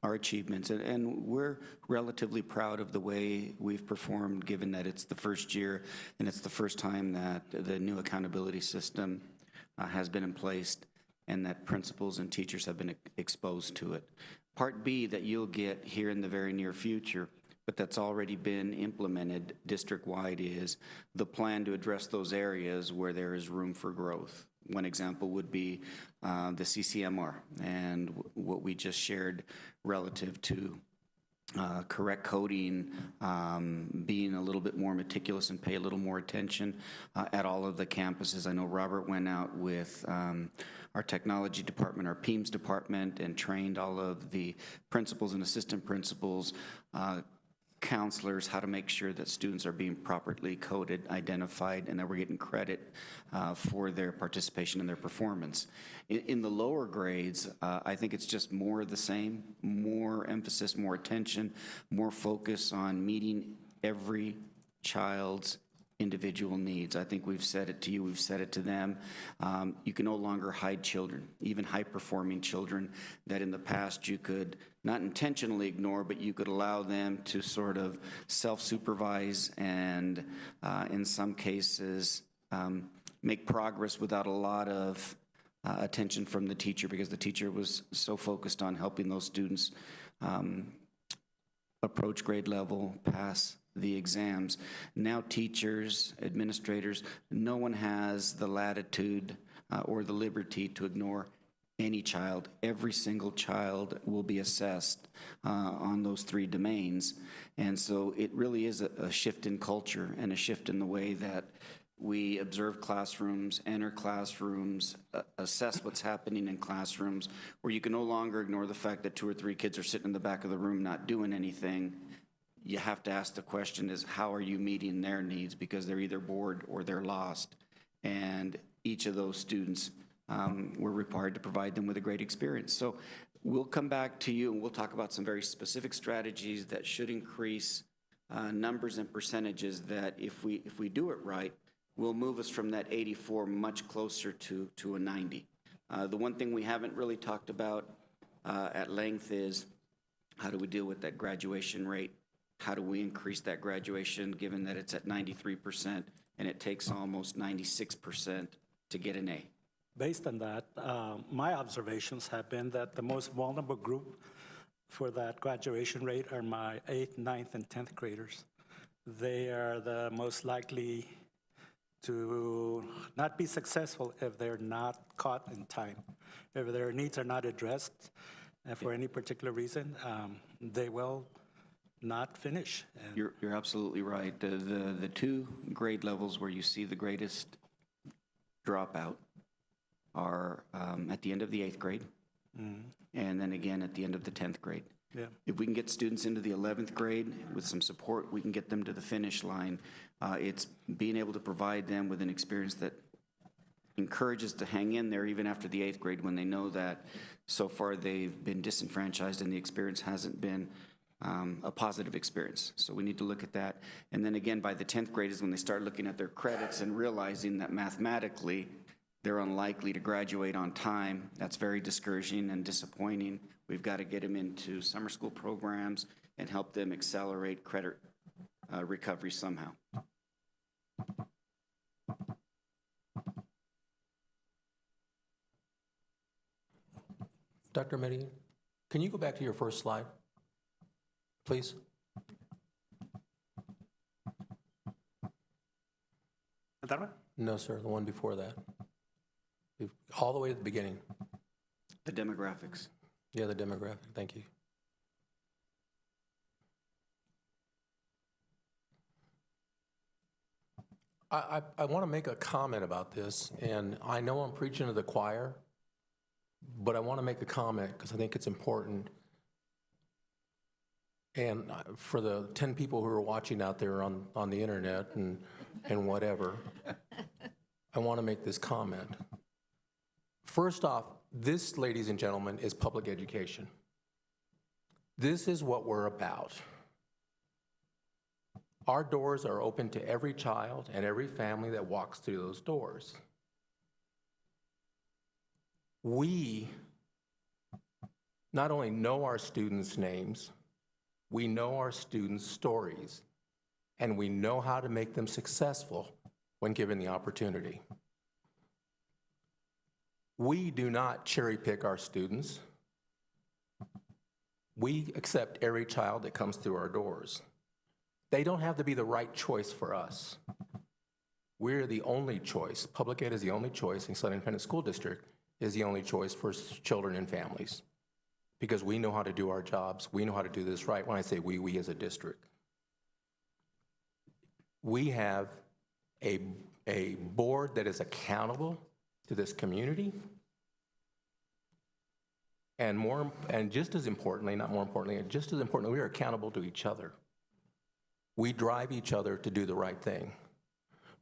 our achievements. And we're relatively proud of the way we've performed, given that it's the first year and it's the first time that the new accountability system has been in place and that principals and teachers have been exposed to it. Part B that you'll get here in the very near future, but that's already been implemented district-wide, is the plan to address those areas where there is room for growth. One example would be the CCMR and what we just shared relative to correct coding, being a little bit more meticulous and pay a little more attention at all of the campuses. I know Robert went out with our technology department, our PEMS department, and trained all of the principals and assistant principals, counselors, how to make sure that students are being properly coded, identified, and that we're getting credit for their participation and their performance. In the lower grades, I think it's just more of the same, more emphasis, more attention, more focus on meeting every child's individual needs. I think we've said it to you, we've said it to them. You can no longer hide children, even high-performing children that in the past you could not intentionally ignore, but you could allow them to sort of self-supervise and in some cases make progress without a lot of attention from the teacher, because the teacher was so focused on helping those students approach grade level, pass the exams. Now teachers, administrators, no one has the latitude or the liberty to ignore any child. Every single child will be assessed on those 3 domains. And so it really is a shift in culture and a shift in the way that we observe classrooms, enter classrooms, assess what's happening in classrooms, where you can no longer ignore the fact that 2 or 3 kids are sitting in the back of the room not doing anything. you have to ask the question is, how are you meeting their needs? Because they're either bored or they're lost. And each of those students, we're required to provide them with a great experience. So we'll come back to you and we'll talk about some very specific strategies that should increase numbers and percentages that if we do it right, will move us from that 84 much closer to a 90. The one thing we haven't really talked about at length is how do we deal with that graduation rate? How do we increase that graduation given that it's at 93% and it takes almost 96% to get an A? Based on that, my observations have been that the most vulnerable group for that graduation rate are my 8th, 9th, and 10th graders. They are the most likely to not be successful if they're not caught in time. If their needs are not addressed for any particular reason, they will not finish. And You're absolutely right. The two grade levels where you see the greatest dropout are at the end of the 8th grade, and then again at the end of the 10th grade. Yeah. If we can get students into the 11th grade with some support, we can get them to the finish line. It's being able to provide them with an experience that encourages to hang in there even after the 8th grade when they know that so far they've been disenfranchised and the experience hasn't been a positive experience. So we need to look at that. And then again, by the 10th grade is when they start looking at their credits and realizing that mathematically they're unlikely to graduate on time. That's very discouraging and disappointing. We've got to get them into summer school programs and help them accelerate credit recovery somehow. Dr. Medellin, can you go back to your first slide, please? That one? No, sir, the one before that. All the way to the beginning. The demographics. Yeah, the demographic, thank you. I want to make a comment about this, and I know I'm preaching to the choir, but I want to make a comment because I think it's important. And for the 10 people who are watching out there on the internet and whatever, I want to make this comment. First off, this, ladies and gentlemen, is public education. This is what we're about. Our doors are open to every child and every family that walks through those doors. We not only know our students' names, we know our students' stories, and we know how to make them successful when given the opportunity. We do not cherry pick our students. We accept every child that comes through our doors. They don't have to be the right choice for us. We're the only choice. Public ed is the only choice, and Ysleta Independent School District is the only choice for children and families because we know how to do our jobs. We know how to do this right. When I say we as a district. We have a board that is accountable to this community, and just as importantly, not more importantly, just as importantly, we are accountable to each other. We drive each other to do the right thing.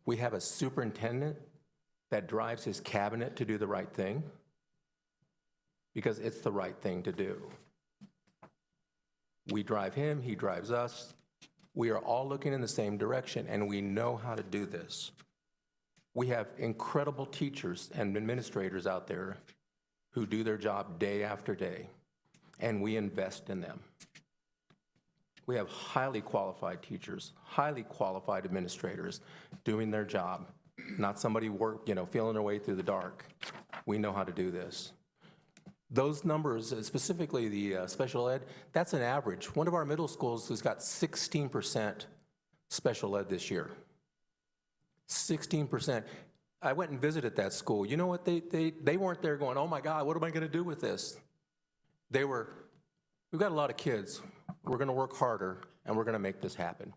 We have a superintendent that drives his cabinet to do the right thing because it's the right thing to do. We drive him, he drives us. We are all looking in the same direction, and we know how to do this. We have incredible teachers and administrators out there who do their job day after day, and we invest in them. We have highly qualified teachers, highly qualified administrators doing their job, not somebody feeling their way through the dark. We know how to do this. Those numbers, specifically the special ed, that's an average. One of our middle schools has got 16% special ed this year. 16%. I went and visited that school. You know what? They weren't there going, oh my God, what am I going to do with this? They were, we've got a lot of kids. We're going to work harder, and we're going to make this happen.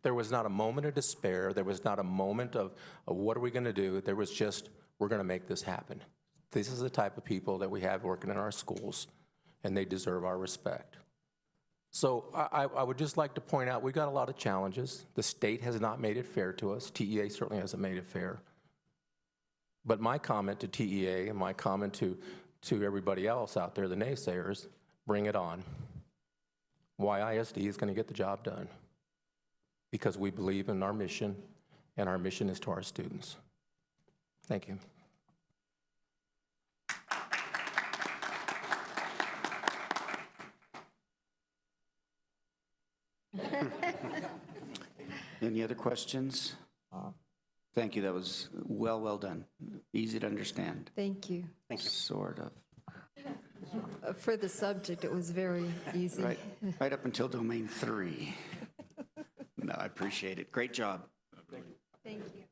There was not a moment of despair. There was not a moment of what are we going to do? There was just, we're going to make this happen. This is the type of people that we have working in our schools, and they deserve our respect. So I would just like to point out, we've got a lot of challenges. The state has not made it fair to us. TEA certainly hasn't made it fair. But my comment to TEA and my comment to everybody else out there, the naysayers, bring it on. YISD is going to get the job done because we believe in our mission, and our mission is to our students. Thank you. Any other questions? Thank you, that was well done. Easy to understand. Thank you. Sort of. For the subject, it was very easy. Right up until domain 3. No, I appreciate it. Great job. Thank you.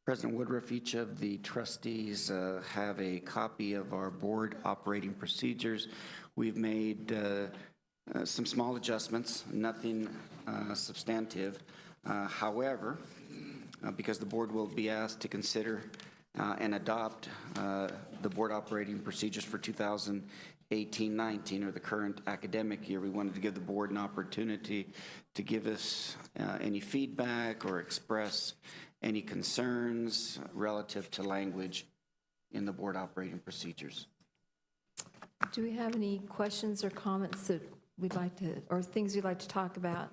President Woodruff, each of the trustees have a copy of our board operating procedures. We've made some small adjustments, nothing substantive. However, because the board will be asked to consider and adopt the board operating procedures for 2018-19, or the current academic year, we wanted to give the board an opportunity to give us any feedback or express any concerns relative to language in the board operating procedures. Do we have any questions or comments that we'd like to, or things we'd like to talk about?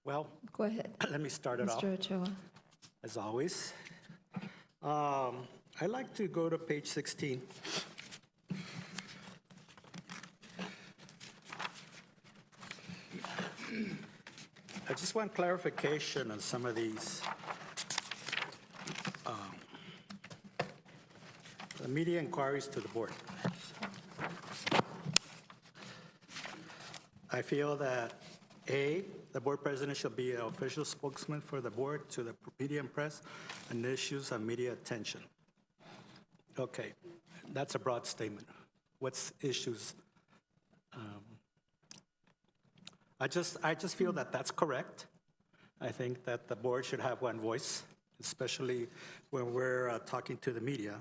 Well, Go ahead. let me start it off, Mr. Ochoa. as always. I'd like to go to page 16. I just want clarification on some of these. The media inquiries to the board. I feel that, A, the board president shall be an official spokesman for the board to the media and press on issues of media attention. Okay, that's a broad statement. What's issues? I just feel that that's correct. I think that the board should have one voice, especially when we're talking to the media.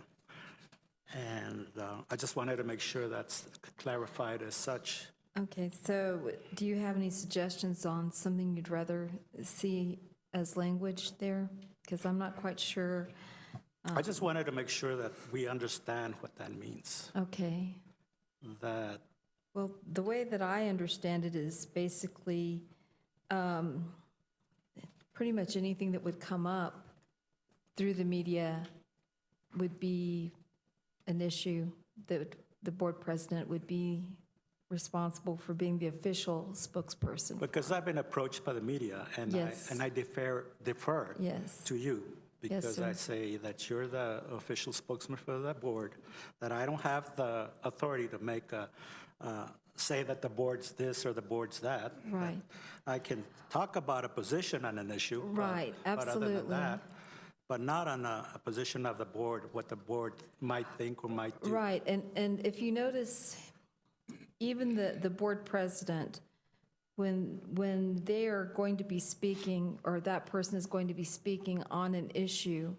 And I just wanted to make sure that's clarified as such. Okay, so do you have any suggestions on something you'd rather see as language there? Because I'm not quite sure. I just wanted to make sure that we understand what that means. Okay. That, Well, the way that I understand it is basically pretty much anything that would come up through the media would be an issue that the board president would be responsible for being the official spokesperson. because I've been approached by the media, and Yes. I defer Yes. to you, because sir. I say that you're the official spokesman for the board, that I don't have the authority to make say that the board's this or the board's that. Right. I can talk about a position on an issue. Right, But other than absolutely. that, but not on a position of the board, what the board might think or might do. Right, and if you notice, even the board president, when they are going to be speaking, or that person is going to be speaking on an issue,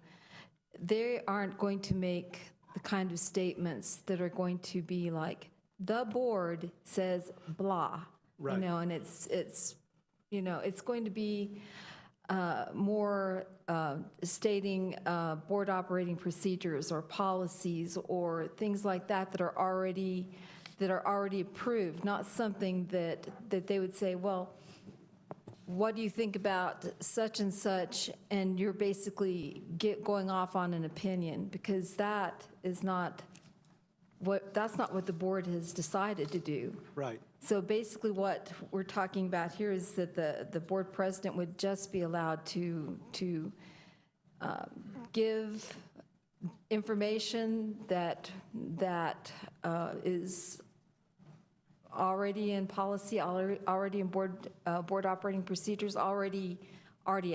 they aren't going to make the kind of statements that are going to be like, the board says blah. Right. You know, and it's going to be more stating board operating procedures or policies or things like that that are already approved, not something that they would say, well, what do you think about such and such, and you're basically going off on an opinion, because that's not what the board has decided to do. Right. So basically what we're talking about here is that the board president would just be allowed to give information that is already in policy, already in board operating procedures, already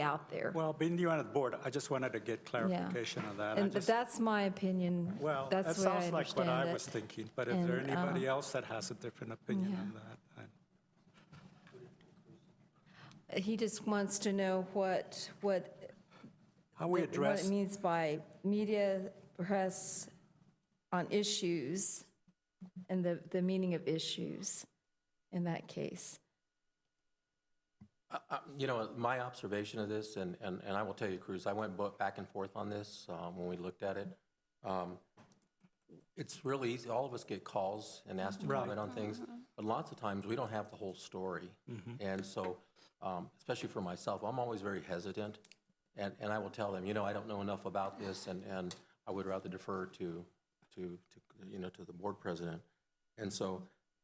out there. Well, being you on the board, I just wanted to get clarification on that. And that's my opinion. Well, that That's the way I sounds like what I understand was it. thinking, but is there And, anybody else that has a different opinion on that? He just wants to know what How we what address, it means by media press on issues and the meaning of issues in that case. You know, my observation of this, and I will tell you, Cruz, I went back and forth on this when we looked at it. It's really easy. All of us get calls and asked to comment on things, but lots of times we don't have the whole story. And so, especially for myself, I'm always very hesitant. And I will tell them, you know, I don't know enough about this, and I would rather defer to the board president. And so,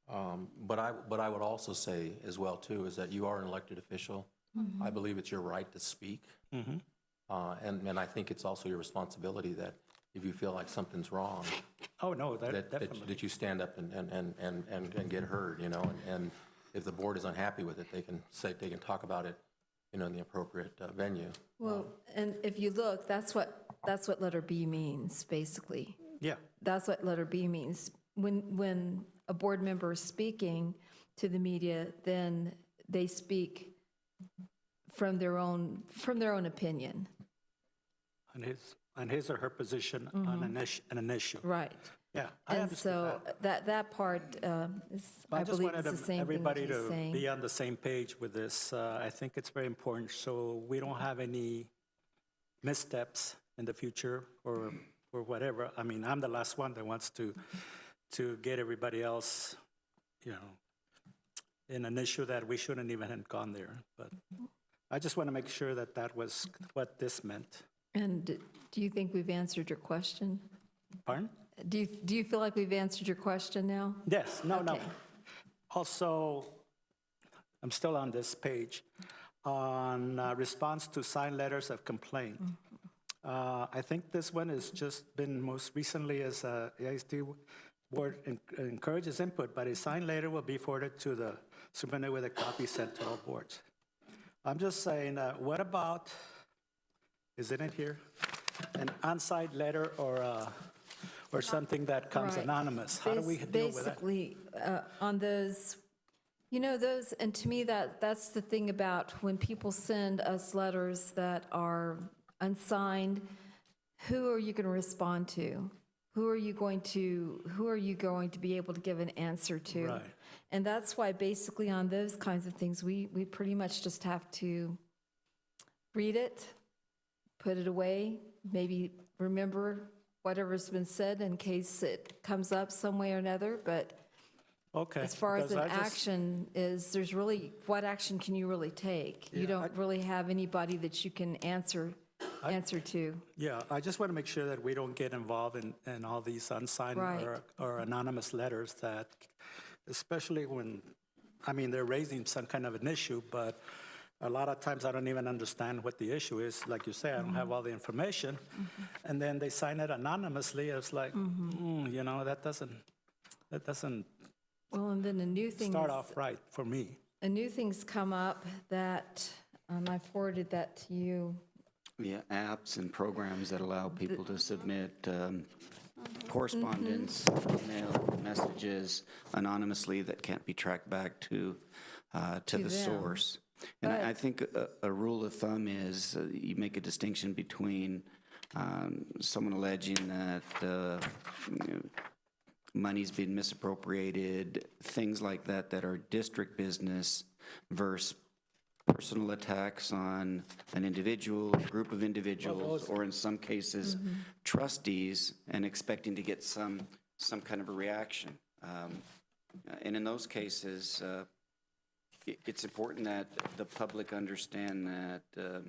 but I would also say as well too is that you are an elected official. I believe it's your right to speak, and I think it's also your responsibility that if you feel like something's wrong, oh, no, definitely. that you stand up and get heard. You know, and if the board is unhappy with it, they can talk about it, you know, in the appropriate venue. Well, and if you look, that's what letter B means, basically. Yeah. That's what letter B means. When a board member is speaking to the media, then they speak from their own opinion. On his or her position on an issue. Right. Yeah, I And understand so that part is, I believe, is the same thing that everybody he's to saying. be on the same page with this. I think it's very important so we don't have any missteps in the future or whatever. I mean, I'm the last one that wants to get everybody else, you know, in an issue that we shouldn't even have gone there. But I just want to make sure that was what this meant. And do you think we've answered your question? Pardon? Do you feel like we've answered your question now? Yes, no. Okay. Also, I'm still on this page, on response to signed letters of complaint. I think this one has just been most recently as the YISD board encourages input, but a signed letter will be forwarded to the superintendent with a copy sent to all boards. I'm just saying, what about, is it in here? An on-site letter or something that comes Right. anonymous? How do we deal with that? Basically, on those, you know, those, and to me, that's the thing about when people send us letters that are unsigned, who are you going to respond to? Who are you going to be able to give an answer to? Right. And that's why basically on those kinds of things, we pretty much just have to read it, put it away, maybe remember whatever's been said in case it comes up some way or another, but Okay. as far as because an action is, there's really, what action can you really take? You don't really have anybody that you can answer to. Yeah, I just want to make sure that we don't get involved in all these unsigned Right. or anonymous letters that, especially when, I mean, they're raising some kind of an issue, but a lot of times I don't even understand what the issue is. Like you say, I don't have all the information. And then they sign it anonymously. It's like, you know, that doesn't Well, and then a new thing start is, off right for me. a new thing's come up that, I forwarded that to you. Yeah, apps and programs that allow people to submit correspondence, email messages anonymously that can't be tracked back to the them. source. And But- I think a rule of thumb is you make a distinction between someone alleging that money's been misappropriated, things like that that are district business versus personal attacks on an individual, a group of individuals, or in some cases, trustees, and expecting to get some kind of a reaction. And in those cases, it's important that the public understand that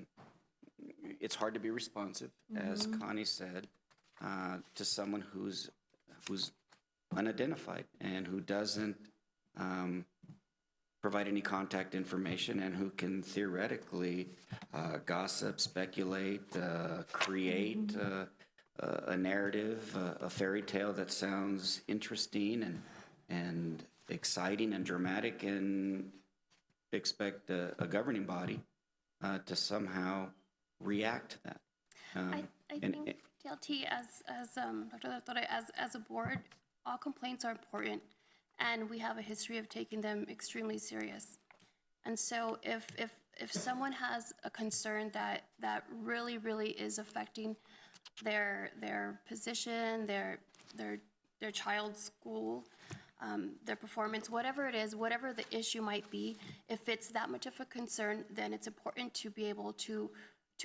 it's hard to be responsive, as Connie said, to someone who's unidentified and who doesn't provide any contact information and who can theoretically gossip, speculate, create a narrative, a fairy tale that sounds interesting and exciting and dramatic, and expect a governing body to somehow react to that. I think, TLT, as Dr. La Torre, as a board, all complaints are important, and we have a history of taking them extremely serious. And so if if someone has a concern that really, really is affecting their position, their child's school, their performance, whatever it is, whatever the issue might be, if it's that much of a concern, then it's important to be able to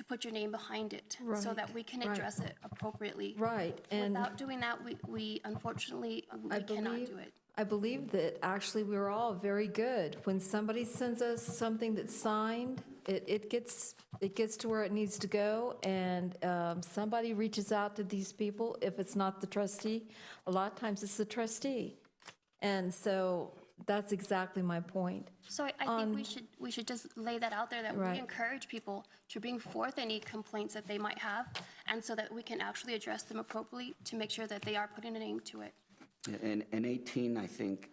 put your name behind it so Right, that we can right. address it appropriately. Right, and Without doing that, we unfortunately, we cannot do it. I believe that actually we're all very good. When somebody sends us something that's signed, it gets to where it needs to go, and somebody reaches out to these people. If it's not the trustee, a lot of times it's the trustee. And so that's exactly my point. So I think we should just lay that out there, that Right. we encourage people to bring forth any complaints that they might have, and so that we can actually address them appropriately to make sure that they are putting a name to it. And 18, I think,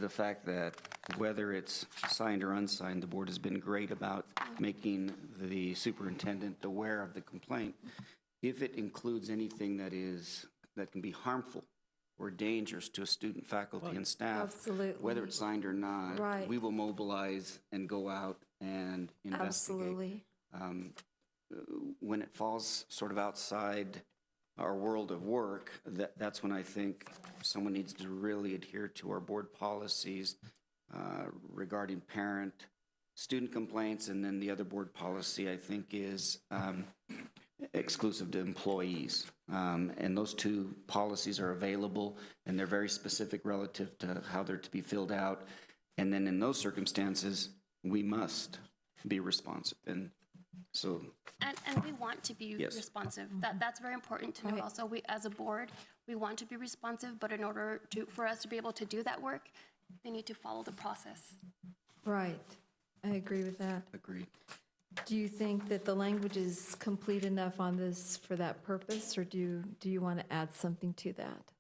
the fact that whether it's signed or unsigned, the board has been great about making the superintendent aware of the complaint. If it includes anything that can be harmful or dangerous to a student, faculty, and staff, Absolutely. whether it's signed or not, Right. we will mobilize and go out and investigate. Absolutely. When it falls sort of outside our world of work, that's when I think someone needs to really adhere to our board policies regarding parent-student complaints, and then the other board policy, I think, is exclusive to employees. And those two policies are available, and they're very specific relative to how they're to be filled out. And then in those circumstances, we must be responsive. And so, And we want to be Yes. responsive. That's very important to know Right. also. We, as a board, we want to be responsive, but in order for us to be able to do that work, they need to follow the process. Right. I agree with that. agreed. Do you think that the language is complete enough on this for that purpose, or do you want to add something to that?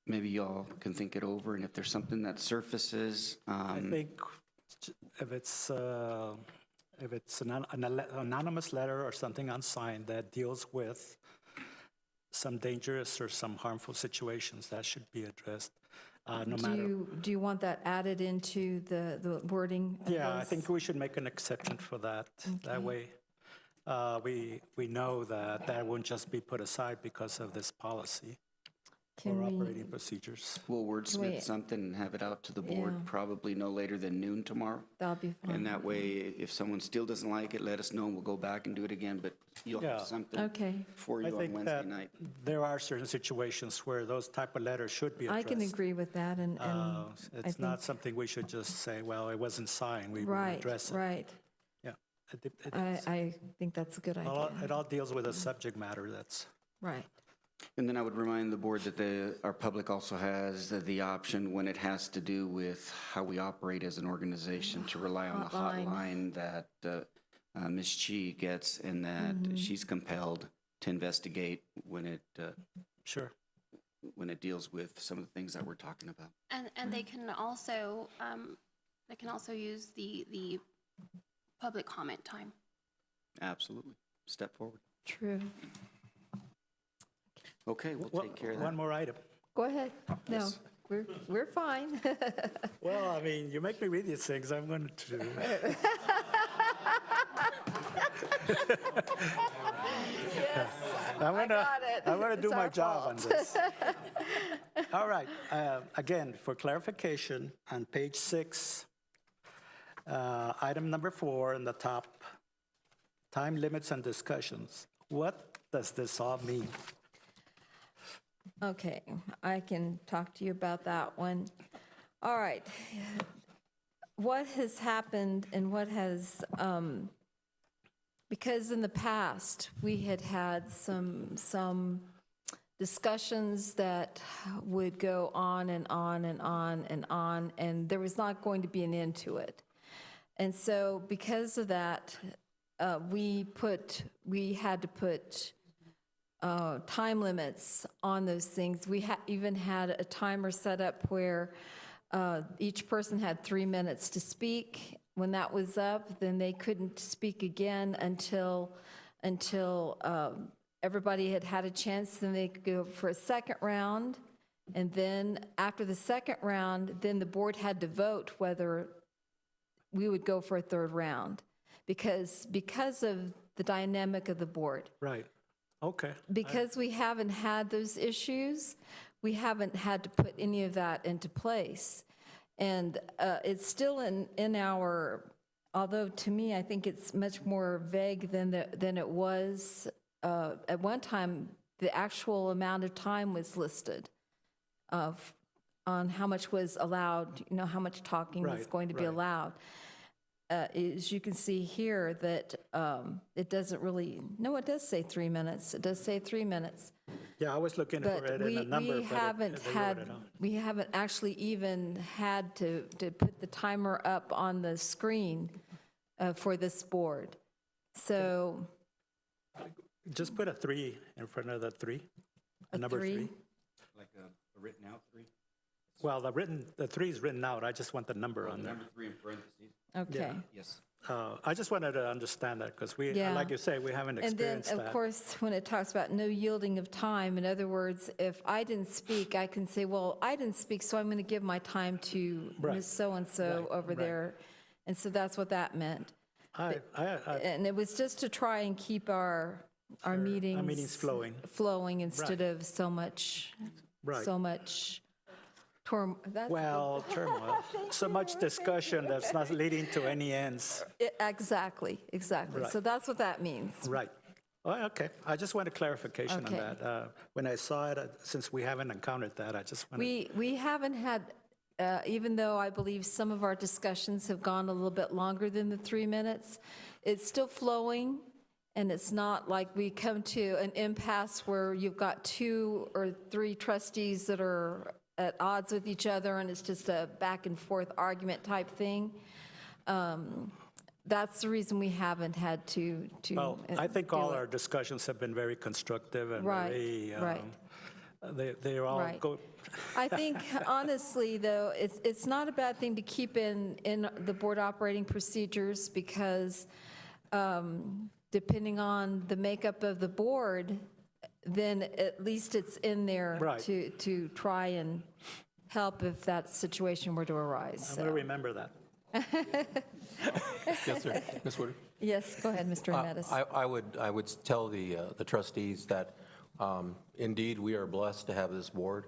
Maybe y'all can think it over, and if there's something that surfaces, I think if it's an anonymous letter or something unsigned that deals with some dangerous or some harmful situations, that should be addressed, no matter. Do you want that added into the wording of Yeah, I this? think we should make an exception for that. That way, we know that won't just be put aside because of this policy or Can we- operating procedures. we'll we- wordsmith something and have it out to the board Yeah. probably no later than noon tomorrow. That'll be fine. And that way, if someone still doesn't like it, let us know, and we'll go back and do it again, but you'll Yeah. have something Okay. for I you on think Wednesday that night. there are certain situations where those type of letters should be I addressed. can agree with that, and I It's not think- something we should just say, well, it wasn't signed, we will Right, address it. right. Yeah. I think that's a good It idea. all deals with a subject matter that's, Right. And then I would remind the board that our public also has the option, when it has to do with how we operate as an organization, to rely on the hotline that Ms. Chi gets, and that she's compelled to investigate when it sure. deals with some of the things that we're talking about. And they can also use the public comment time. Absolutely. Step forward. True. Okay, we'll take care of that. One more item. Go ahead. No, we're fine. Well, I mean, you make me read these things, I'm going to. Yes, I'm I gonna, got it. I'm gonna do It's my our job on fault. this. All right, again, for clarification, on page 6, item number 4 in the top, time limits and discussions. What does this all mean? Okay, I can talk to you about that one. All right. What has happened and what has, because in the past, we had some discussions that would go on and on and on and on, and there was not going to be an end to it. And so because of that, we had to put time limits on those things. We even had a timer set up where each person had 3 minutes to speak. When that was up, then they couldn't speak again until everybody had had a chance, then they could go for a second round. And then after the second round, then the board had to vote whether we would go for a third round because of the dynamic of the board. Right. Okay. Because we haven't had those issues, we haven't had to put any of that into place. And it's still in our, although to me, I think it's much more vague than it was. At one time, the actual amount of time was listed on how much was allowed, how much talking was Right, going to be right. allowed. As you can see here, that it doesn't really, no, it does say 3 minutes. It does say 3 minutes. Yeah, I was looking for But it in a number, but we haven't actually even had to put the timer up on the screen for this board. So just put a 3 in front of the 3, a number 3. Like a written out 3? Well, the 3 is written out. I just want the number on there. Number 3 in parentheses? Okay. Yes. I just wanted to understand that because Yeah. like you say, we haven't And then, experienced of that. course, when it talks about no yielding of time, in other words, if I didn't speak, I can say, well, I didn't speak, so I'm going to give my time to Right. Ms. So-and-so over right. there. And so that's what that meant. I And it was just to try and keep our meetings flowing. instead of so much, Right. Well, turmoil. So much discussion that's not leading to any ends. Exactly. Right. So that's what that means. Right. Oh, okay. I just wanted clarification Okay. on that. When I saw it, since we haven't encountered that, I just wanted. We haven't had, even though I believe some of our discussions have gone a little bit longer than the 3 minutes, it's still flowing, and it's not like we come to an impasse where you've got 2 or 3 trustees that are at odds with each other, and it's just a back and forth argument type thing. That's the reason we haven't had to. Well, I think do all it. our discussions have been very constructive and Right, very. right. They all Right. go. I think, honestly, though, it's not a bad thing to keep in the board operating procedures because depending on the makeup of the board, then at least it's in there Right. to try and help if that situation were to arise. I'm going to remember that. Yes, sir. Ms. Woodard? Yes, go ahead, Mr. Mettis. I would tell the trustees that indeed we are blessed to have this board.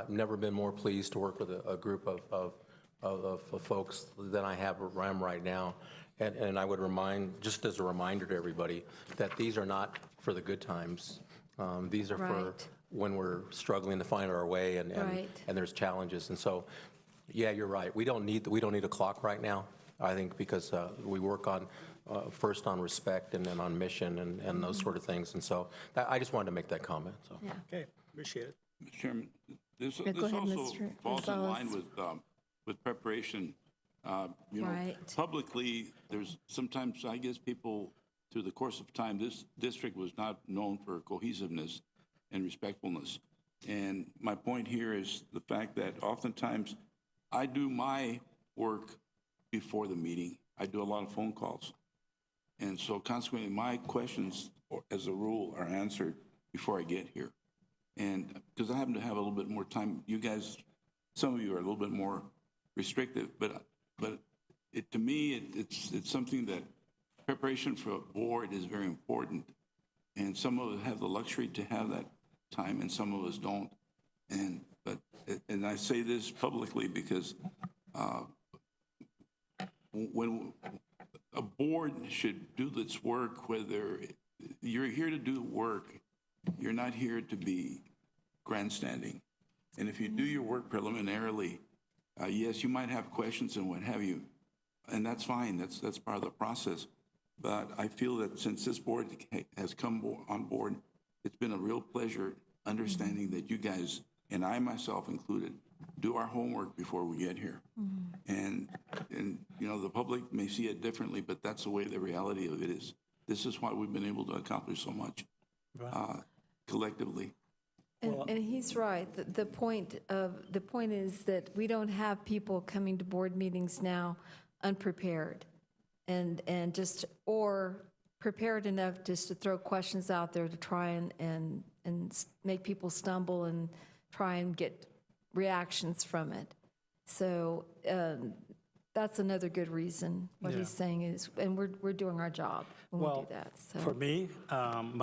Never been more pleased to work with a group of folks than I am right now. And I would just as a reminder to everybody, that these are not for the good times. These are for Right. when we're struggling to find our way and Right. there's challenges. And so, yeah, you're right. We don't need a clock right now, I think, because we work on first on respect and then on mission and those sort of things. And so I just wanted to make that comment. So. Yeah. Okay, appreciate it. Mr. Chairman, this Yeah, go ahead, also Mr. falls in line Gonzalez. with preparation. Right. Publicly, there's sometimes, I guess, people, through the course of time, this district was not known for cohesiveness and respectfulness. And my point here is the fact that oftentimes I do my work before the meeting. I do a lot of phone calls. And so consequently, my questions, as a rule, are answered before I get here. And because I happen to have a little bit more time, you guys, some of you are a little bit more restrictive, but to me, it's something that preparation for a board is very important. And some of us have the luxury to have that time, and some of us don't. And I say this publicly because when a board should do its work, whether you're here to do work, you're not here to be grandstanding. And if you do your work preliminarily, yes, you might have questions and what have you, and that's fine. That's part of the process. But I feel that since this board has come on board, it's been a real pleasure understanding that you guys, and I myself included, do our homework before we get here. And the public may see it differently, but that's the way the reality of it is. This is why we've been able to accomplish so much collectively. And he's right. The point is that we don't have people coming to board meetings now unprepared and just or prepared enough just to throw questions out there to try and make people stumble and try and get reactions from it. So that's another good reason. What Yeah. he's saying is, and we're doing our job when we do that. So. For me,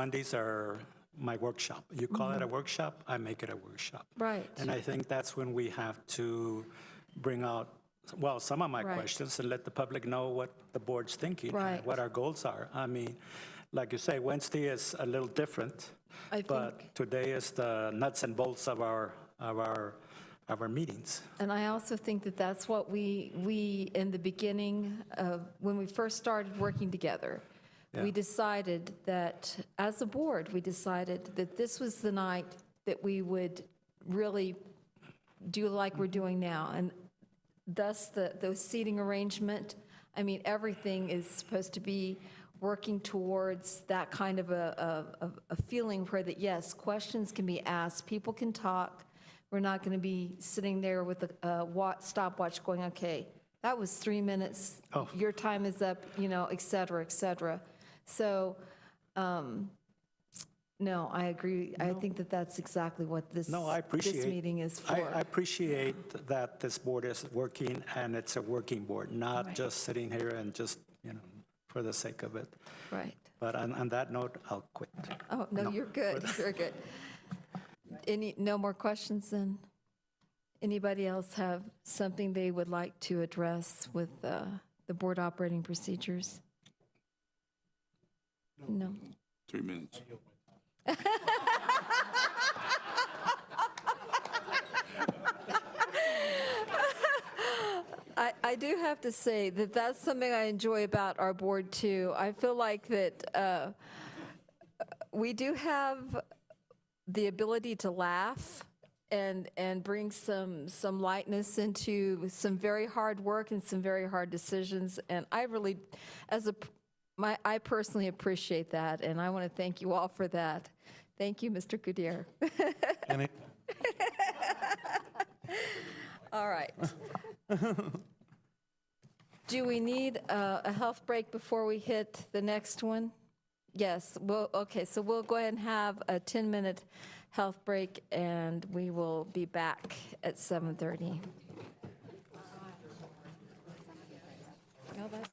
Mondays are my workshop. You call it a workshop, I make it a workshop. Right. And I think that's when we have to bring out, well, some of my Right. questions and let the public know what the board's thinking, Right. what our goals are. I mean, like you say, Wednesday is a little different, but today is the nuts and bolts of our meetings. And I also think that that's what we in the beginning of, when we first started working together, we decided that, as a board, we decided that this was the night that we would really do like we're doing now. And thus, those seating arrangement, I mean, everything is supposed to be working towards that kind of a feeling where that, yes, questions can be asked, people can talk. We're not going to be sitting there with a stopwatch going, okay, that was 3 minutes, your time is up, et cetera, et cetera. So, no, I agree. I think that that's exactly what this meeting is for. I appreciate that this board is working, and it's a working board, not just sitting here and just, for the sake of it. Right. But on that note, I'll quit. Oh, no, you're good. You're good. No more questions then? Anybody else have something they would like to address with the board operating procedures? No. 3 minutes. I do have to say that that's something I enjoy about our board too. I feel like that we do have the ability to laugh and bring some lightness into some very hard work and some very hard decisions. And I really, I personally appreciate that, and I want to thank you all for that. Thank you, Mr. Kudir. All right. Do we need a health break before we hit the next one? Yes. Well, okay, so we'll go ahead and have a 10-minute health break, and we will be back at 7:30. No, that's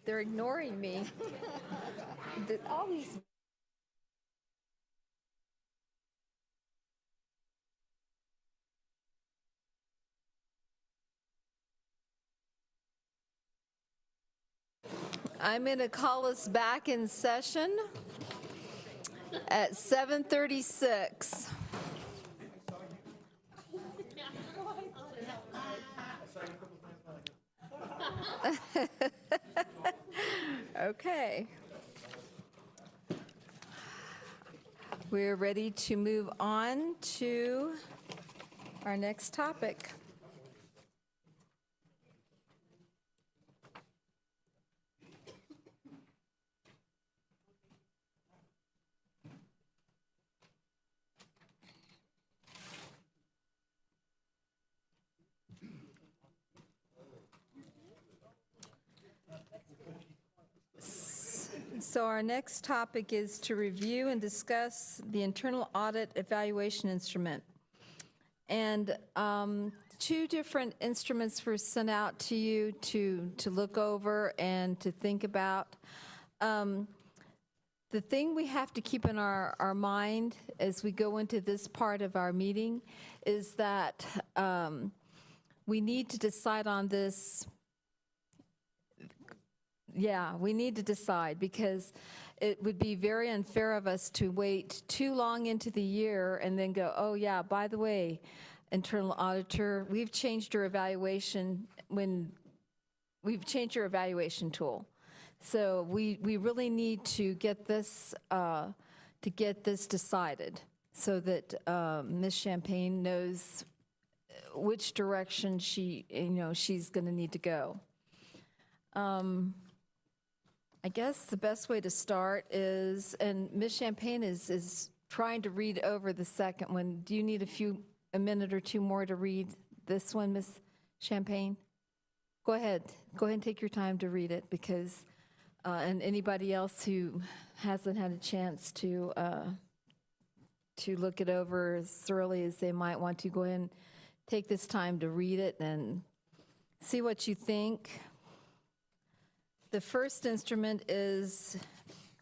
They're ignoring me. All these. I'm going to call us back in session at 7:36. Okay. We're ready to move on to our next topic. So our next topic is to review and discuss the internal audit evaluation instrument. And two different instruments were sent out to you to look over and to think about. The thing we have to keep in our mind as we go into this part of our meeting is that we need to decide on this. Yeah, we need to decide, because it would be very unfair of us to wait too long into the year and then go, oh yeah, by the way, internal auditor, we've changed your evaluation tool. So we really need to get this decided so that Ms. Champagne knows which direction she's going to need to go. I guess the best way to start is, and Ms. Champagne is trying to read over the second one. Do you need a minute or two more to read this one, Ms. Champagne? Go ahead and take your time to read it, because, and anybody else who hasn't had a chance to look it over as thoroughly as they might want to, go ahead and take this time to read it and see what you think. The first instrument is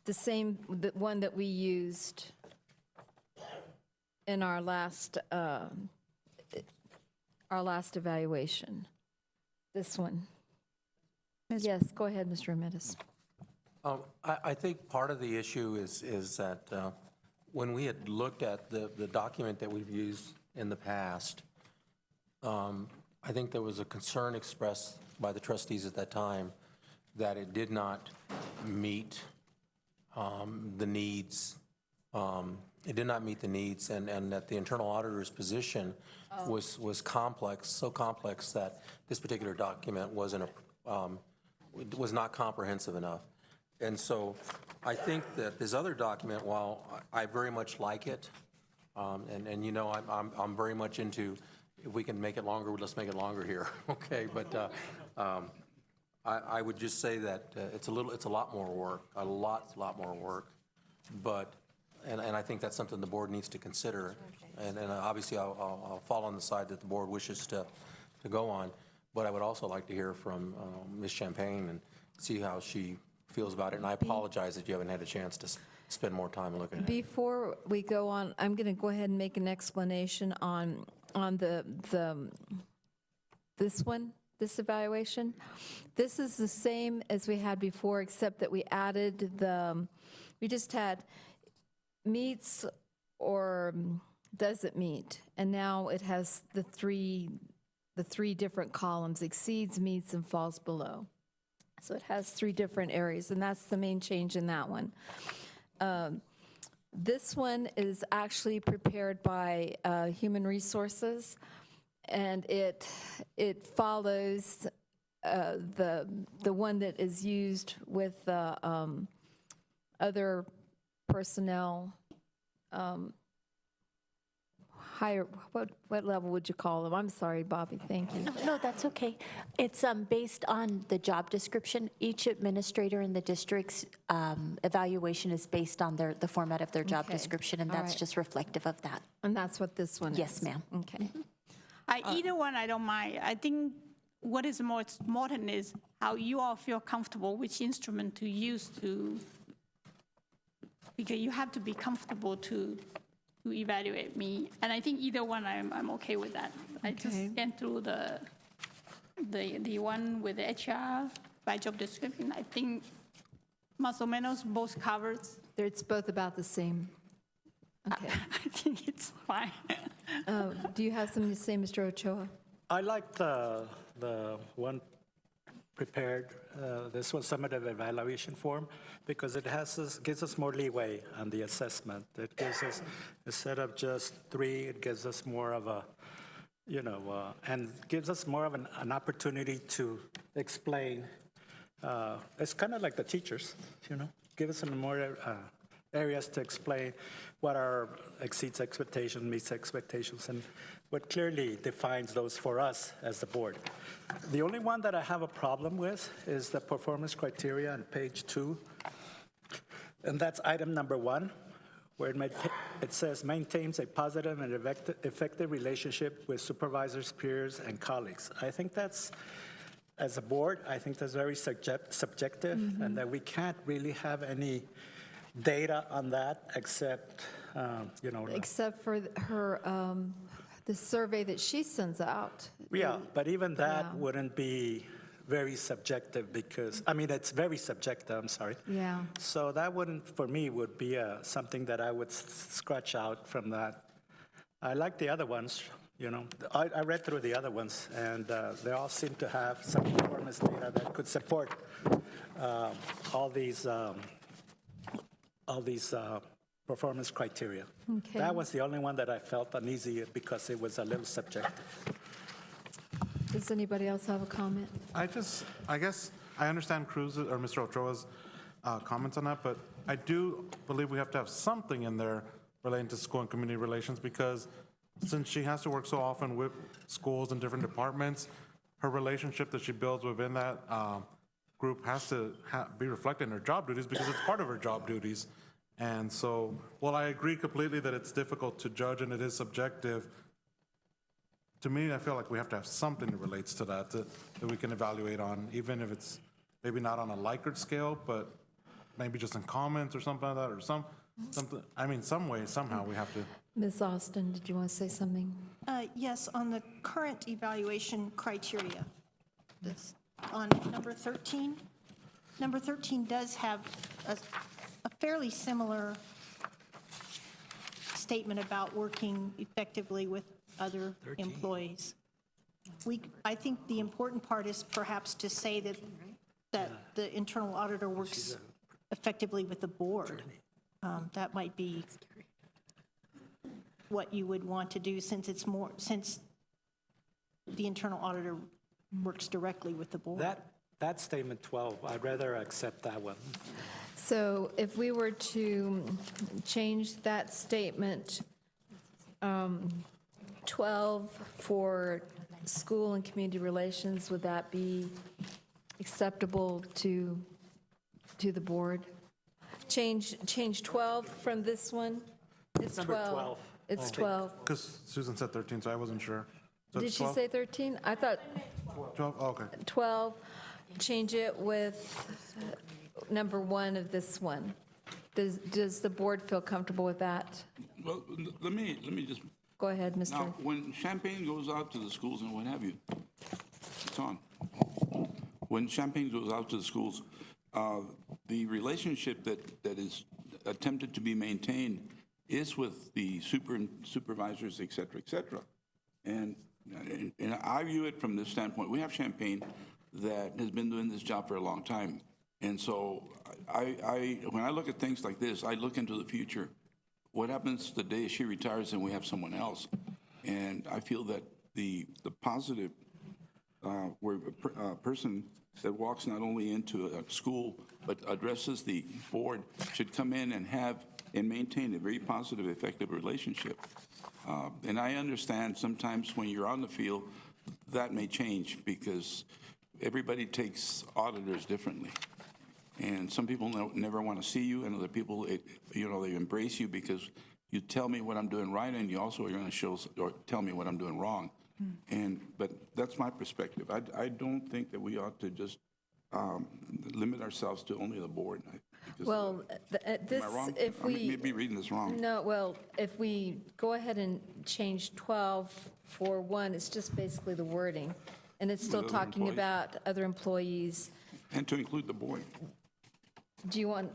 the same, the one that we used in our last evaluation. This one. Yes, go ahead, Mr. Ramirez. I think part of the issue is that when we had looked at the document that we've used in the past, I think there was a concern expressed by the trustees at that time that it did not meet the needs. It did not meet the needs, and that the internal auditor's position was complex, so complex that this particular document was not comprehensive enough. And so I think that this other document, while I very much like it, and you know, I'm very much into, if we can make it longer, let's make it longer here, okay? But I would just say that it's a lot more work, a lot more work. But, and I think that's something the board needs to consider. And obviously I'll fall on the side that the board wishes to go on. But I would also like to hear from Ms. Champagne and see how she feels about it. And I apologize that you haven't had a chance to spend more time looking at it. Before we go on, I'm going to go ahead and make an explanation on this evaluation. This is the same as we had before, except that we added we just had meets or doesn't meet, and now it has the three different columns: exceeds, meets, and falls below. So it has three different areas, and that's the main change in that one. This one is actually prepared by Human Resources, and it follows the one that is used with other personnel. Higher, what level would you call them? I'm sorry, Bobby, thank you. No, that's okay. It's based on the job description. Each administrator in the district's evaluation is based on the format of their job description, and that's just reflective of that. And that's what this one is? Yes, ma'am. Okay. Either one, I don't mind. I think what is most important is how you all feel comfortable, which instrument to use to, because you have to be comfortable to evaluate me. And I think either one, I'm okay with that. I just went through the one with the HR by job description. I think más o menos both covers. It's both about the same. Okay. I think it's fine. Do you have something to say, Mr. Ochoa? I like the one prepared, this was summative evaluation form, because it gives us more leeway on the assessment. It gives us, instead of just 3, it gives us more of a, and gives us more of an opportunity to explain. It's kind of like the teachers, give us some more areas to explain what exceeds expectations, meets expectations, and what clearly defines those for us as the board. The only one that I have a problem with is the performance criteria on page 2, and that's item number 1, where it says maintains a positive and effective relationship with supervisors, peers, and colleagues. I think that's, as a board, I think that's very subjective, and that we can't really have any data on that except, Except for her, the survey that she sends out. Yeah, but even that wouldn't be very subjective because, it's very subjective, I'm sorry. Yeah. So that wouldn't, for me, would be something that I would scratch out from that. I like the other ones, I read through the other ones, and they all seem to have some performance data that could support all these performance criteria. Okay. That was the only one that I felt uneasy because it was a little subjective. Does anybody else have a comment? I guess I understand Cruz's or Mr. Ochoa's comments on that, but I do believe we have to have something in there relating to school and community relations, because since she has to work so often with schools and different departments, her relationship that she builds within that group has to be reflected in her job duties, because it's part of her job duties. And so, while I agree completely that it's difficult to judge and it is subjective, to me, I feel like we have to have something that relates to that we can evaluate on, even if it's maybe not on a Likert scale, but maybe just in comments or something like that, or something. Some way, somehow we have to. Ms. Austin, did you want to say something? Yes, on the current evaluation criteria, on number 13. Number 13 does have a fairly similar statement about working effectively with other employees. I think the important part is perhaps to say that the internal auditor works effectively with the board. That might be what you would want to do, since the internal auditor works directly with the board. That statement 12, I'd rather accept that one. So if we were to change that statement, 12 for school and community relations, would that be acceptable to the board? Change 12 from this one? It's Number 12. It's 12. Because Susan said 13, so I wasn't sure. So Did it's she 12? say 13? I thought 12? Oh, okay. 12, change it with number 1 of this one. Does the board feel comfortable with that? Well, let me just. Go ahead, Mr. Now, when Champagne goes out to the schools and what have you, it's on. When Champagne goes out to the schools, the relationship that is attempted to be maintained is with the supervisors, et cetera, and I view it from this standpoint. We have Champagne that has been doing this job for a long time, and so when I look at things like this, I look into the future. What happens the day she retires and we have someone else? And I feel that the positive, where a person that walks not only into a school but addresses the board should come in and maintain a very positive, effective relationship. And I understand sometimes when you're on the field, that may change because everybody takes auditors differently. And some people never want to see you, and other people, they embrace you because you tell me what I'm doing right, and you also are going to tell me what I'm doing wrong. But that's my perspective. I don't think that we ought to just limit ourselves to only the board. Because, Well, this, am I wrong? if I we. may be reading this wrong. No, well, if we go ahead and change 12 for 1, it's just basically the wording. And it's still With other talking employees? about other employees. And to include the board. Do you want,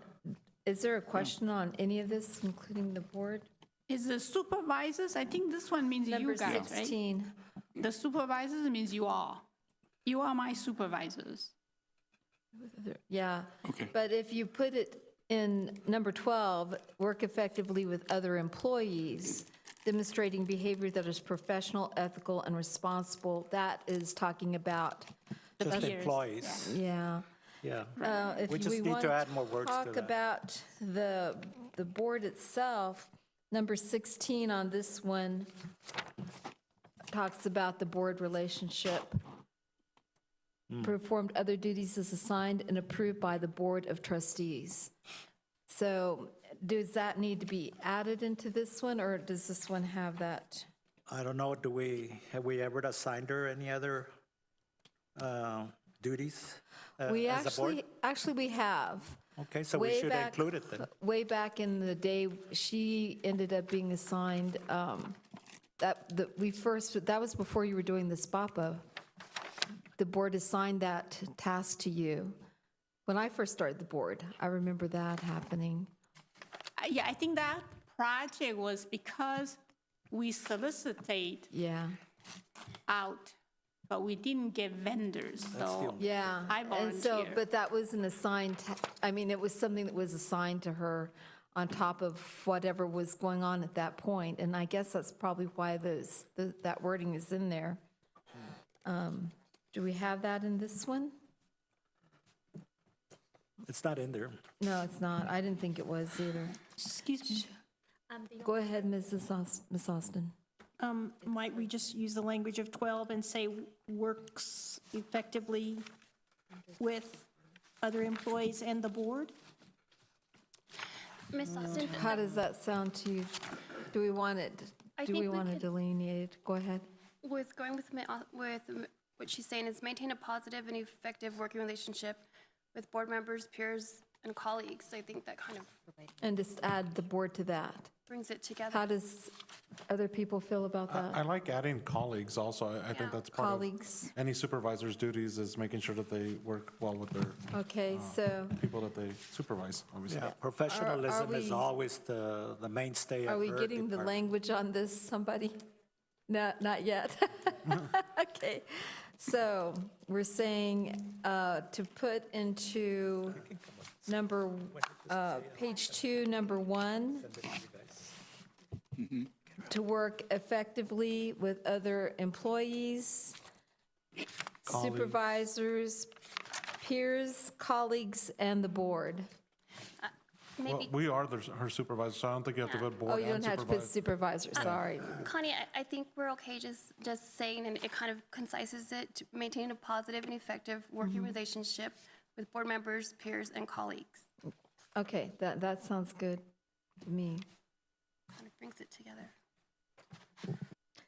is there a question on any of this, including the board? Is the supervisors, I think this one means Number you guys, right? 16. The supervisors means you all. You are my supervisors. Yeah. But if you put it in number 12, work effectively with other employees, demonstrating behavior that is professional, ethical, and responsible, that is talking about. Just employees. Yeah. Yeah. If We just need want to add more words to Talk that. about the board itself, number 16 on this one talks about the board relationship. Performed other duties as assigned and approved by the Board of Trustees. So does that need to be added into this one, or does this one have that? I don't know, have we ever assigned her any other duties We as a board? actually we have. Okay, so we Way should back- include it then. Way back in the day, she ended up being assigned, that was before you were doing the SPAPA. The board assigned that task to you. When I first started the board, I remember that happening. Yeah, I think that project was because we solicited Yeah, out, but we didn't get vendors, so. yeah. I And so, volunteer. but that was an assigned, it was something that was assigned to her on top of whatever was going on at that point. And I guess that's probably why that wording is in there. Do we have that in this one? It's not in there. No, it's not. I didn't think it was either. Excuse me, Go ahead, Ms. Austin. might we just use the language of 12 and say works effectively with other employees and the board? Ms. Austin, How does that sound to you? Do we want it, I do think we we want to could- delineate it? Go ahead. with going with what she's saying is maintain a positive and effective working relationship with board members, peers, and colleagues. I think that kind of And just add the board to that. brings it together. How does other people feel about I that? like adding colleagues also. I think that's part of Colleagues. any supervisor's duties is making sure that they work well with their Okay, so people that they supervise, obviously. Yeah, professionalism is we- always the mainstay of are we her getting the department. language on this, somebody? No, not yet. Okay, so we're saying to put into page 2, number 1, to work effectively with other employees, Colleagues. supervisors, peers, colleagues, and the board. Well, Maybe, we are her supervisor, so I don't think you have to put Oh, board you don't and have to put supervisor. supervisor, sorry. Connie, I think we're okay just saying, and it kind of concises it, to maintain a positive and effective working relationship with board members, peers, and colleagues. Okay, that sounds good to me. Kind of brings it together.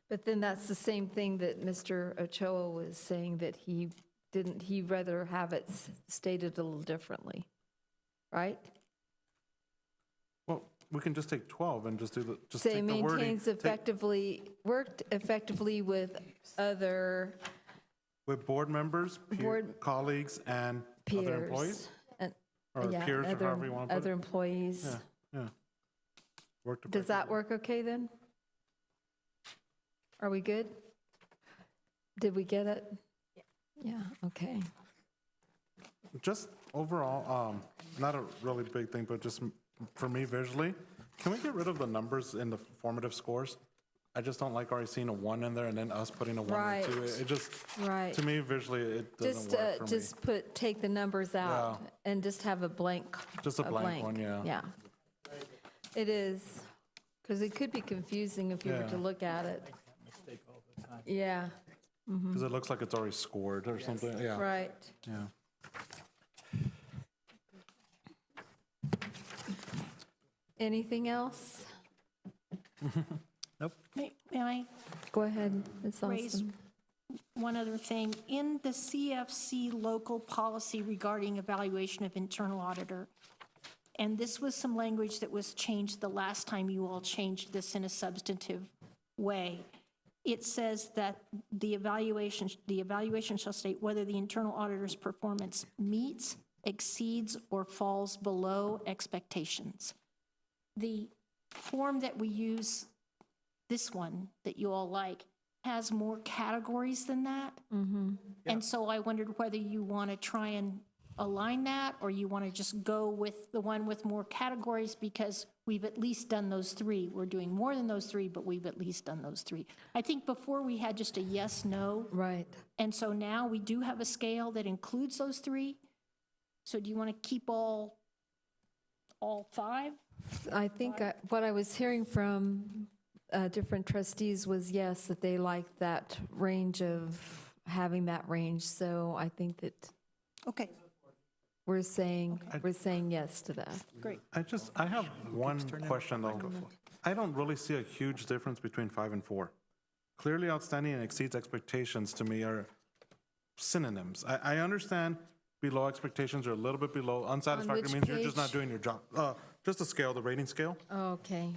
But then that's the same thing that Mr. Ochoa was saying, that he'd rather have it stated a little differently, right? Well, we can just take 12 and just do just Say take the wording. maintains worked effectively with other With board members, Board- colleagues, and peers. other employees? and- Or yeah, peers, or other- however you want to put Other it? employees. Yeah. Work Does that work okay then? Are we good? Did we get it? Yeah, okay. Just overall, not a really big thing, but just for me visually, can we get rid of the numbers in the formative scores? I just don't like already seeing a 1 in there and then us putting a 1 or 2. Right. It just, Right. to me visually, it doesn't work for me. Just take the numbers out and just have a blank. Just a blank one, yeah. Yeah. It is, because it could be confusing if you were to Yeah. look at it. Yeah, Because it looks like it's already scored or something, yeah. right. Yeah. Anything else? May I Go ahead, Ms. raise Austin. one other thing? In the CFC local policy regarding evaluation of internal auditor, and this was some language that was changed the last time you all changed this in a substantive way. It says that the evaluation shall state whether the internal auditor's performance meets, exceeds, or falls below expectations. The form that we use, this one that you all like, has more categories than that. And so I wondered whether you want to try and align that, or you want to just go with the one with more categories, because we've at least done those three. We're doing more than those three, but we've at least done those three. I think before we had just a yes, no. Right. And so now we do have a scale that includes those three. So do you want to keep all five? I think what I was hearing from different trustees was yes, that they like that range of having that range. So I think that Okay, we're saying yes to that. great. I have one question though. I don't really see a huge difference between 5 and 4. Clearly outstanding and exceeds expectations to me are synonyms. I understand below expectations are a little bit below. Unsatisfactory which means you're just page? not doing your job. Just the scale, the rating scale. Okay.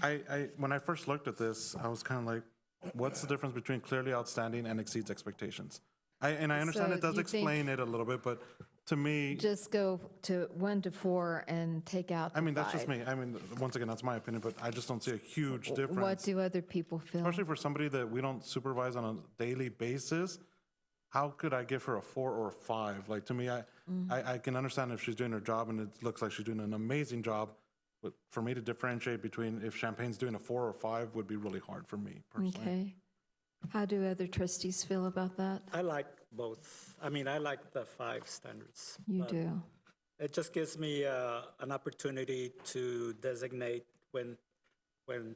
When I first looked at this, I was kind of like, what's the difference between clearly outstanding and exceeds expectations? I understand So it does you think- explain it a little bit, but to me, Just go to 1 to 4 and take out the I mean, that's just 5. me. I mean, once again, that's my opinion, but I just don't see a huge difference. What do other people feel? Especially for somebody that we don't supervise on a daily basis, how could I give her a 4 or a 5? Like, to me, I can understand if she's doing her job and it looks like she's doing an amazing job, but for me to differentiate between if Champagne's doing a 4 or 5 would be really hard for me personally. Okay. How do other trustees feel about that? I like both. I mean, I like the 5 standards. You but do. It just gives me an opportunity to designate when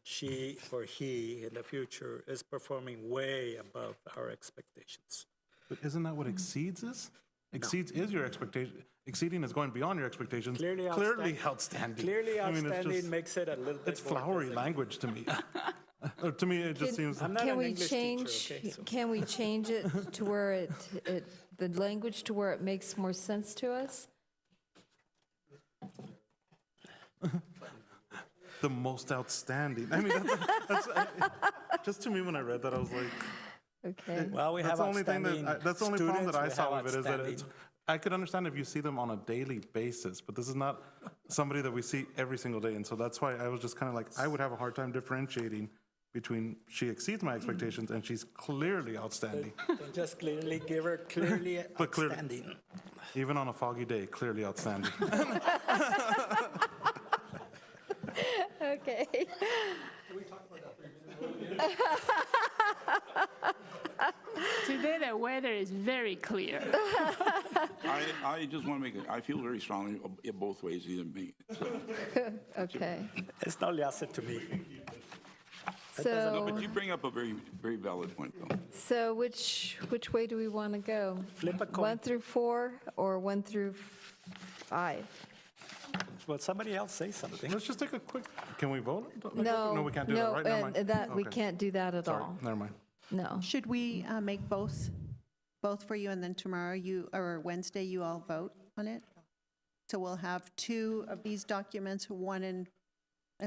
she or he in the future is performing way above our expectations. But isn't that what exceeds is? Exceeds is your expectation. Exceeding is going beyond your expectations. Clearly outstanding. Clearly I mean, outstanding it's just, makes it a little bit it's more flowery designated. language to me. Or to me, it just seems. I'm not Can an we English change, teacher, okay, so- can we change it to where the language to where it makes more sense to us? The most outstanding. I mean, that's just to me when I read that, I was like, Okay. Well, we that's have the only thing outstanding that's the only problem that I students, we saw have with it is that it's. outstanding- I could understand if you see them on a daily basis, but this is not somebody that we see every single day, and so that's why I was just kind of like, I would have a hard time differentiating between she exceeds my expectations and she's clearly outstanding. Then just clearly give her clearly But clearly- outstanding. Even on a foggy day, clearly outstanding. Okay. Today, the weather is very clear. I just want to make it, I feel very strongly both ways, either me. So. Okay. It's not Ysleta to me. No, So, but you bring up a very, very valid point, though. so which way do we want to go? Flip a coin. 1 through 4 or 1 through 5? Well, somebody else say something. Let's just take a quick, can we vote? No. No, we can't do that, right? Never mind. and that, we Okay. can't do that at Sorry, all. never mind. No. Should we make both for you, and then tomorrow or Wednesday, you all vote on it? So we'll have 2 of these documents, one in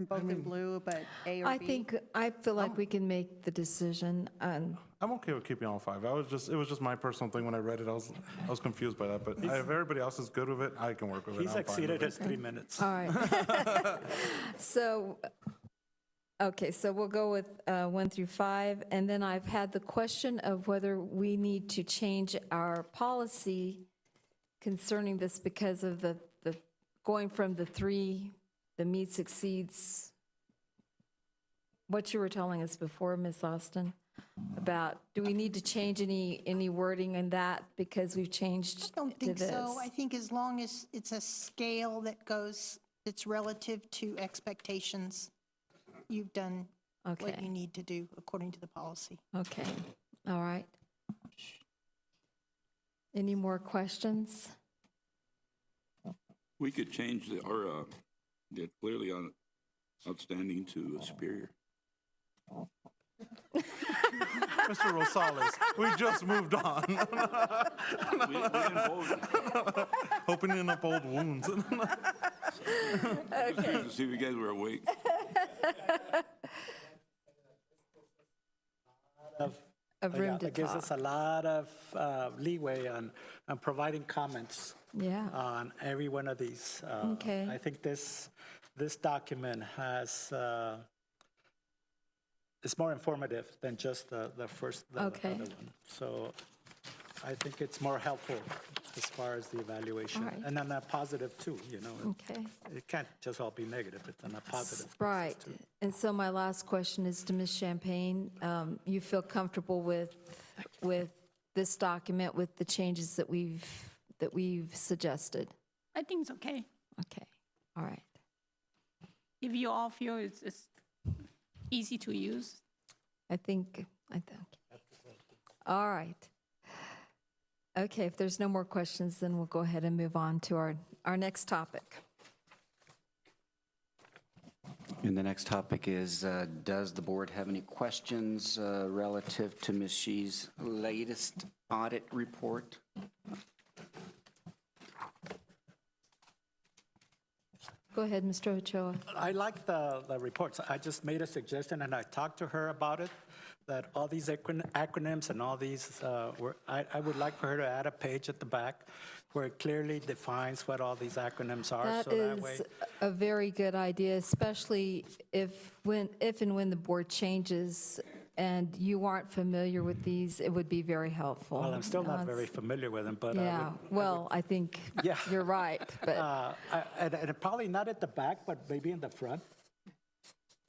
both in blue, but A or B? I feel like we can make the decision. I'm okay with keeping all 5. It was just my personal thing when I read it. I was confused by that, but if everybody else is good with it, I can work with it. He's I'm fine with exceeded it. his 3 minutes. All right. So, okay, so we'll go with 1 through 5, and then I've had the question of whether we need to change our policy concerning this because of the going from the 3, the meets, exceeds, what you were telling us before, Ms. Austin, about, do we need to change any wording in that because we've changed I don't to think this? so. I think as long as it's a scale that's relative to expectations, you've done what Okay. you need to do according to the policy. Okay, all right. Any more questions? We could change the clearly outstanding to superior. Mr. Rosales, we just moved on. We didn't vote. Opening up old wounds. To see if you guys were awake. Of room to It gives talk. us a lot of leeway on providing comments Yeah. on every one of these. Okay. I think this document has, it's more informative than just the Okay. other one. So I think it's more helpful as far as the evaluation. All right. And on a positive too, you know. Okay. It can't just all be negative, it's on a positive. Right. And so my last question is to Ms. Champagne. You feel comfortable with this document, with the changes that we've suggested? I think it's okay. Okay. All right. If you all feel it's easy to use. I think. All right. Okay, if there's no more questions, then we'll go ahead and move on to our next topic. And the next topic is, does the board have any questions relative to Ms. Shee's latest audit report? Go ahead, Mr. Ochoa. I like the reports. I just made a suggestion, and I talked to her about it, that all these acronyms and all these, I would like for her to add a page at the back where it clearly defines what all these acronyms are. That so that way, is a very good idea, especially if and when the board changes and you aren't familiar with these, it would be very helpful. well, I'm still not It's- very familiar with them, but Yeah, well, I think Yeah. you're right, but, and probably not at the back, but maybe in the front.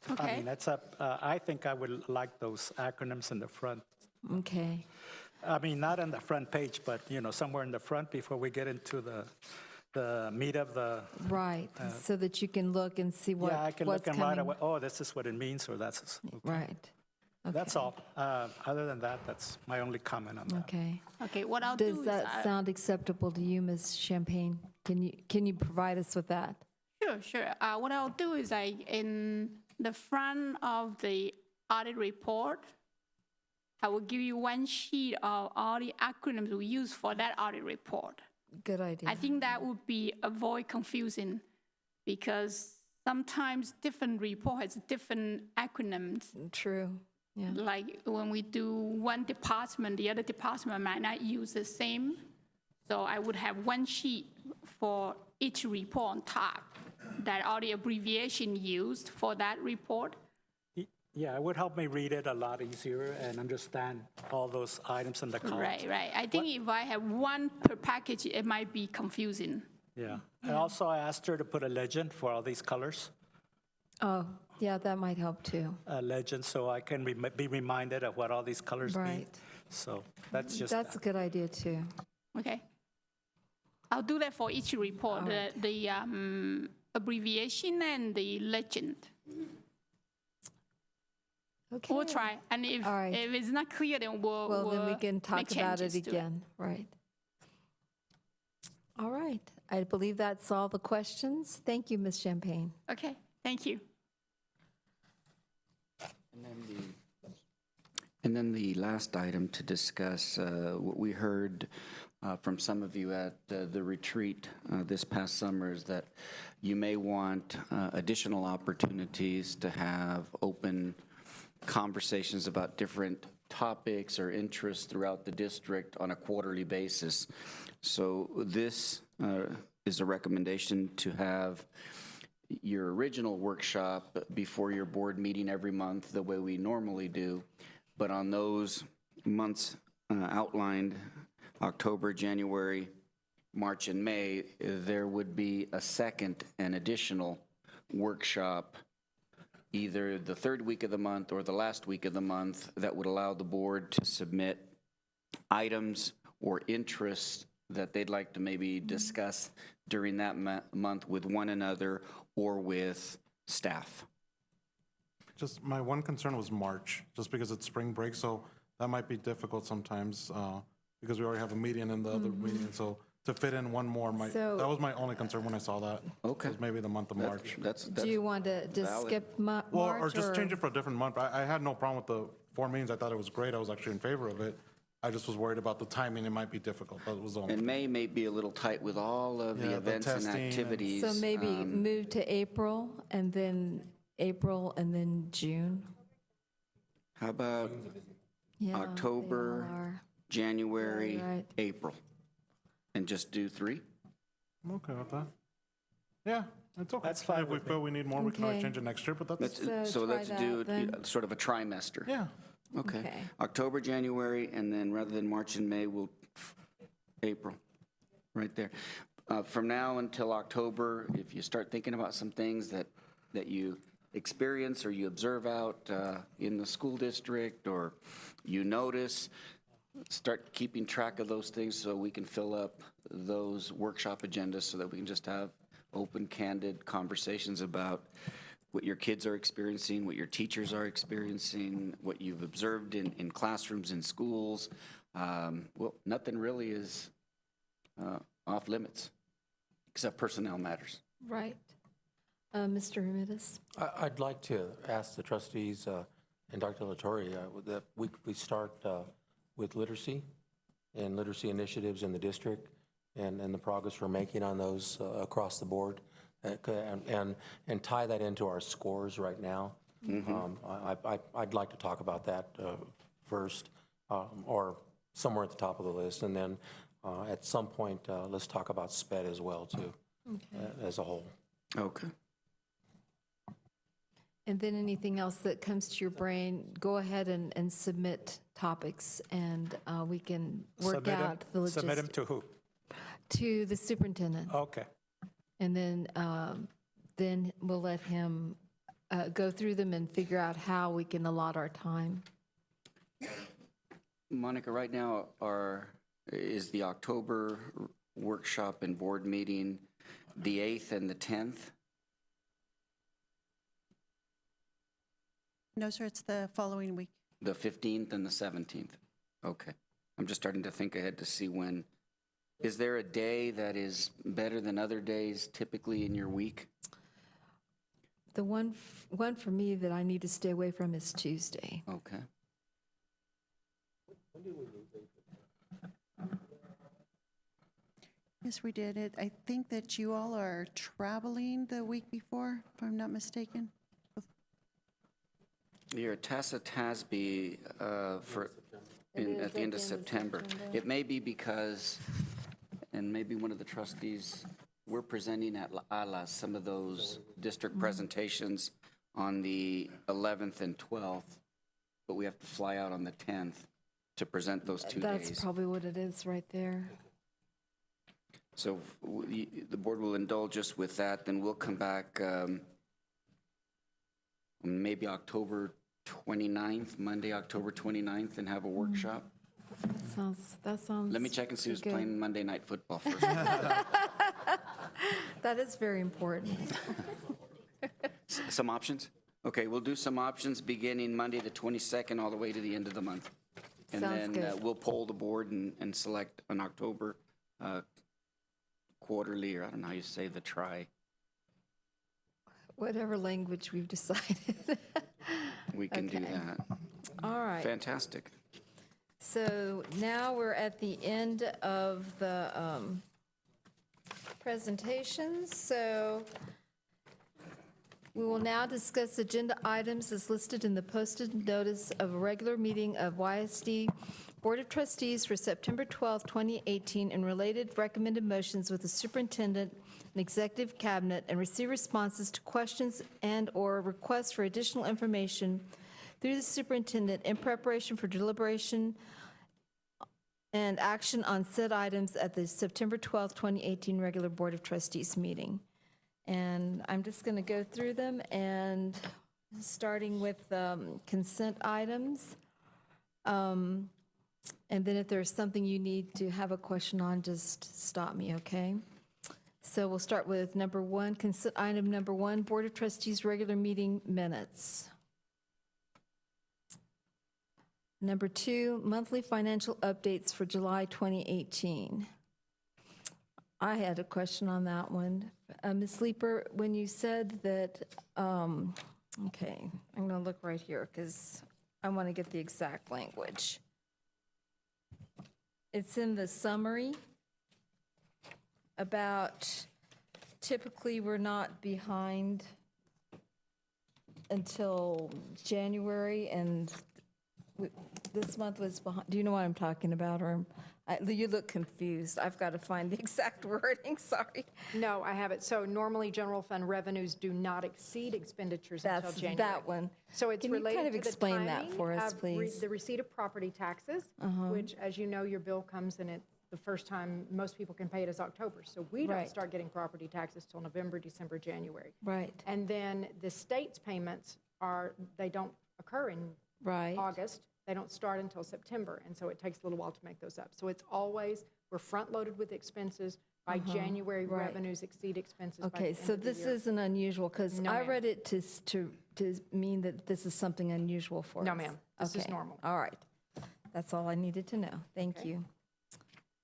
I Okay. mean, that's up. I think I would like those acronyms in the front. okay. I mean, not on the front page, but, you know, somewhere in the front before we get into the meat of the, Right, so that you can look and see yeah, I can what's look and right coming. away, oh, this is what it means, or that's, Right, that's all. Other than that, that's my only comment on that. okay. Okay, what I'll do Does is that sound acceptable to you, Ms. Champagne? Can you provide us with that? Sure. What I'll do is in the front of the audit report, I will give you one sheet of all the acronyms we use for that audit report. Good idea. I think that would avoid confusing because sometimes different report has different acronyms. True, yeah. Like when we do one department, the other department might not use the same. So I would have one sheet for each report on top that all the abbreviation used for that report. Yeah, it would help me read it a lot easier and understand all those items in the columns. Right. I think if I have one per package, it might be confusing. Yeah. And also, I asked her to put a legend for all these colors, Oh, yeah, that might help too. a legend, so I can be reminded of what all these colors mean. Right. So that's just That's a good idea too. Okay. I'll do that for each report, the abbreviation and the legend. Okay. We'll try, and if All right. it's not clear, then Well, then we can talk make about it changes to again, right? All right, I believe that's all the questions. Thank you, Ms. Champagne. Okay, thank you. And then the last item to discuss, what we heard from some of you at the retreat this past summer is that you may want additional opportunities to have open conversations about different topics or interests throughout the district on a quarterly basis. So this is a recommendation to have your original workshop before your board meeting every month, the way we normally do. But on those months outlined, October, January, March, and May, there would be a second and additional workshop either the third week of the month or the last week of the month that would allow the board to submit items or interests that they'd like to maybe discuss during that month with one another or with staff. Just my one concern was March, just because it's spring break, so that might be difficult sometimes because we already have a meeting and the other meeting. So to fit in one more might, So- that was my only concern when I saw that. Okay. Was maybe the month of March. Do you want to just valid. skip March? Well, or just change it for a different month. I had no problem with the 4 meetings. I thought it was great. I was actually in favor of it. I just was worried about the timing. It might be difficult. That was the only. And May may be a little tight with all of Yeah, the the events and testing and- activities. So maybe move to April and then June? How about Yeah, they October, all are. January, Right. April? And just do 3? I'm okay with that. Yeah, it's okay. That's fine If we with me. feel we need more, we can always Okay. change it next year, but that's, So try let's that do then. sort of a trimester. yeah. Okay. Okay. October, January, and then rather than March and May, we'll, April, right there. From now until October, if you start thinking about some things that you experience or you observe out in the school district or you notice, start keeping track of those things so we can fill up those workshop agendas so that we can just have open, candid conversations about what your kids are experiencing, what your teachers are experiencing, what you've observed in classrooms, in schools. Well, nothing really is off limits, except personnel matters. Right. Mr. Ramirez? I'd like to ask the trustees and Dr. Latore that we start with literacy and literacy initiatives in the district and the progress we're making on those across the board, and tie that into our scores right now. I'd like to talk about that first, or somewhere at the top of the list, and then at some point, let's talk about SPED as well, too, as a whole. Okay. And then anything else that comes to your brain, go ahead and submit topics, and we can work out the logistics. Submit them to who? To the superintendent. Okay. And then we'll let him go through them and figure out how we can allot our time. Monica, right now, is the October workshop and board meeting the 8th and the 10th? No, sir, it's the following week. The 15th and the 17th? Okay. I'm just starting to think ahead to see when. Is there a day that is better than other days typically in your week? The one for me that I need to stay away from is Tuesday. Okay. Yes, we did it. I think that you all are traveling the week before, if I'm not mistaken. You're at Tasby at the end of September. It may be because, and maybe one of the trustees, we're presenting at La Ala some of those district presentations on the 11th and 12th, but we have to fly out on the 10th to present those 2 days. That's probably what it is right there. So the board will indulge us with that, then we'll come back maybe October 29th, Monday, October 29th, and have a workshop. That sounds. Let me check and see who's good. playing Monday Night Football first. That is very important. Some options? Okay, we'll do some options beginning Monday, the 22nd, all the way to the end of the month. And Sounds then good. we'll poll the board and select an October quarterly, or I don't know how you say the try. Whatever language we've decided. We can do Okay. that. All right. Fantastic. So now we're at the end of the presentations. So we will now discuss agenda items as listed in the posted notice of a regular meeting of YISD Board of Trustees for September 12, 2018, and related recommended motions with the superintendent and executive cabinet, and receive responses to questions and/or requests for additional information through the superintendent in preparation for deliberation and action on said items at the September 12, 2018 regular Board of Trustees meeting. And I'm just going to go through them, and starting with consent items. And then if there's something you need to have a question on, just stop me, okay? So we'll start with number one, consent item number one, Board of Trustees regular meeting minutes. Number two, monthly financial updates for July 2018. I had a question on that one. Ms. Leeper, when you said that, okay, I'm going to look right here because I want to get the exact language. It's in the summary about typically we're not behind until January, and this month was behind. Do you know what I'm talking about? Or you look confused. I've got to find the exact wording, sorry. No, I have it. So normally, general fund revenues do not exceed expenditures until That's January. that one. So it's Can you related kind of to the explain that timing for us, of please? the receipt of property taxes, which, as you know, your bill comes in the first time most people can pay it is October. So we don't Right. start getting property taxes till November, December, January. Right. And then the state's payments they don't occur in Right. August. They don't start until September, and so it takes a little while to make those up. So it's always, we're front-loaded with expenses. By January, right. revenues exceed expenses by the Okay, end so of the this year. isn't unusual, because No, I ma'am. read it to mean that this is something unusual for us. No, ma'am. This is Okay. normal. All right. That's all I needed to know. Thank Okay. you.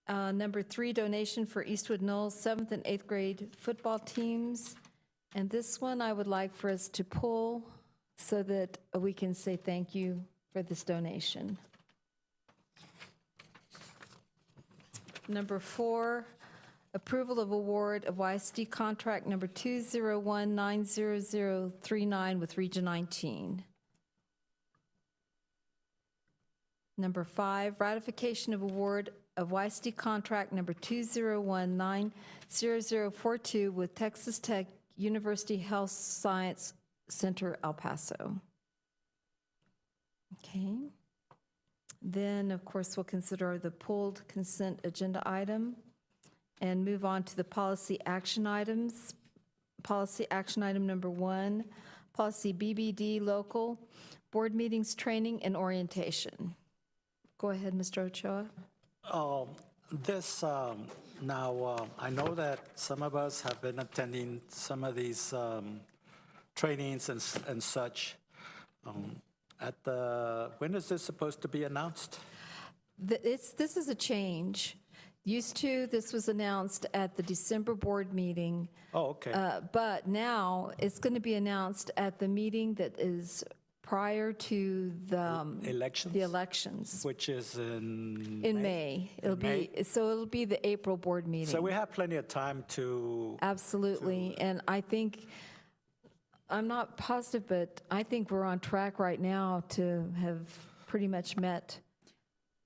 Number 3, donation for Eastwood Knowles 7th and 8th grade football teams. And this one I would like for us to pull so that we can say thank you for this donation. Number 4, approval of award of YISD contract number 201-90039 with Region 19. Number 5, ratification of award of YISD contract number 201-90042 with Texas Tech University Health Science Center, El Paso. Okay. Then, of course, we'll consider the pulled consent agenda item and move on to the policy action items. Policy action item number 1, policy BBD local, board meetings, training, and orientation. Go ahead, Mr. Ochoa. I know that some of us have been attending some of these trainings and such. When is this supposed to be announced? This is a change. Used to, this was announced at the December board meeting. Oh, okay. But now it's going to be announced at the meeting that is prior to the Elections? The elections Which is in May. It'll May? be it'll be the April board meeting. So we have plenty of time to. Absolutely, and I think, I'm not positive, but I think we're on track right now to have pretty much met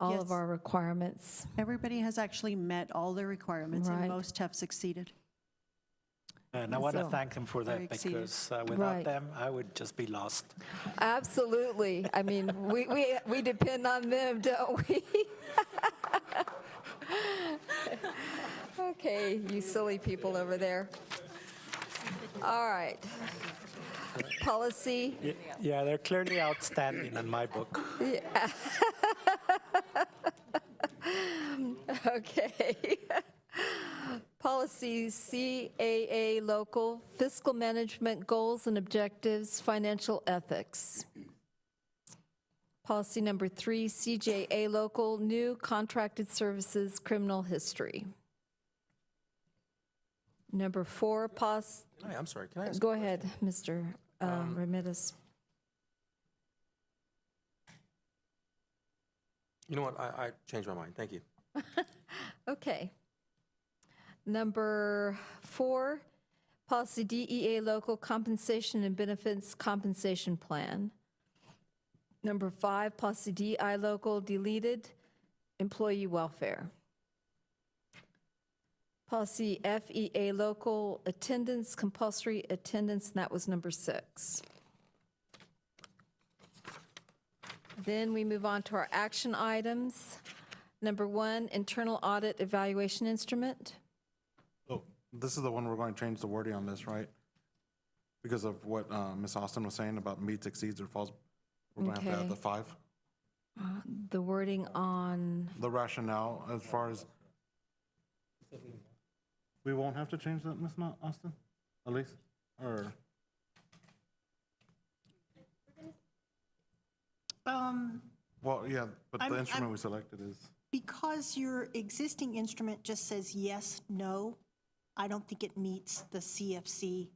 all of Yes. our requirements. Everybody has actually met all their requirements, and Right. most have succeeded. And I want to So- thank them for Very that, exceeded. because without Right. them, I would just be lost. Absolutely. I mean, we depend on them, don't we? Okay, you silly people over there. All right. Policy. Yeah, they're clearly outstanding in my book. Yeah. Okay. Policy CAA local, fiscal management goals and objectives, financial ethics. Policy number 3, CJA local, new contracted services, criminal history. Number 4, Hi, I'm sorry, can I ask? go ahead, Mr. Ramirez. You know what, I changed my mind, thank you. Okay. Number 4, policy DEA local compensation and benefits compensation plan. Number 5, policy DI local deleted employee welfare. Policy FEA local attendance, compulsory attendance, and that was number 6. Then we move on to our action items. Number 1, internal audit evaluation instrument. Oh, this is the one we're going to change the wording on this, right? Because of what Ms. Austin was saying about meets, exceeds, or falls. We're going to have to add Okay. the 5. The wording on, The rationale as far as. We won't have to change that, Ms. Austin? Elise? Or, well, yeah, but the I'm- instrument we selected is. Because your existing instrument just says yes, no, I don't think it meets the CFC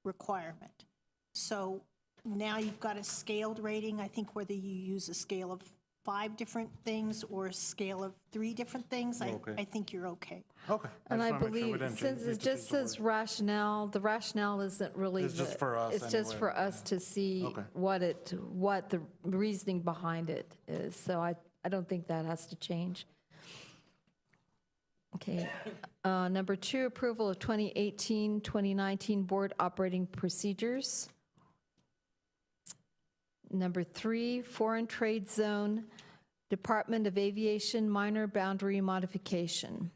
requirement. So now you've got a scaled rating. I think whether you use a scale of 5 different things or a scale of 3 different things, I think you're okay. Okay. And I just wanna make sure we believe, didn't since need it to just change the says rationale, the rationale isn't really. It's just for us It's just anyway. for us to see Okay. what the reasoning behind it is. So I don't think that has to change. Okay. Number 2, approval of 2018-2019 board operating procedures. Number 3, foreign trade zone, Department of Aviation minor boundary modification.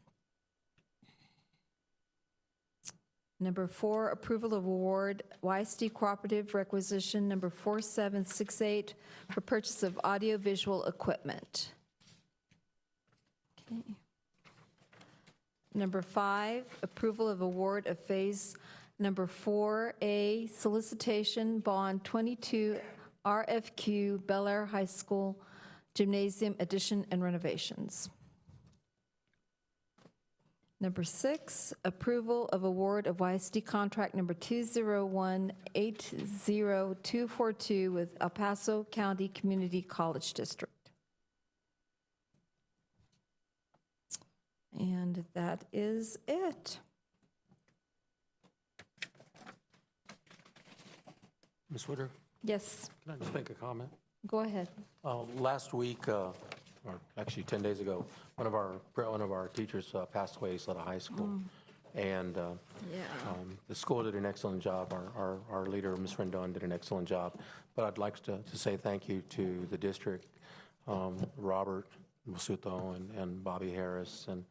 Number 4, approval of award YISD cooperative requisition number 4768 for purchase of audiovisual equipment. Okay. Number 5, approval of award of phase number 4A solicitation bond 22 RFQ Bel Air High School Gymnasium addition and renovations. Number 6, approval of award of YISD contract number 201-80242 with El Paso County Community College District. And that is it. Ms. Woodruff, Yes, can I just make a comment? go ahead. Last week, or actually 10 days ago, one of our teachers passed away at Ysleta High School. And the school did an excellent job. Our leader, Ms. Rendon, did an excellent job. But I'd like to say thank you to the district, Robert Musuto and Bobby Harris, and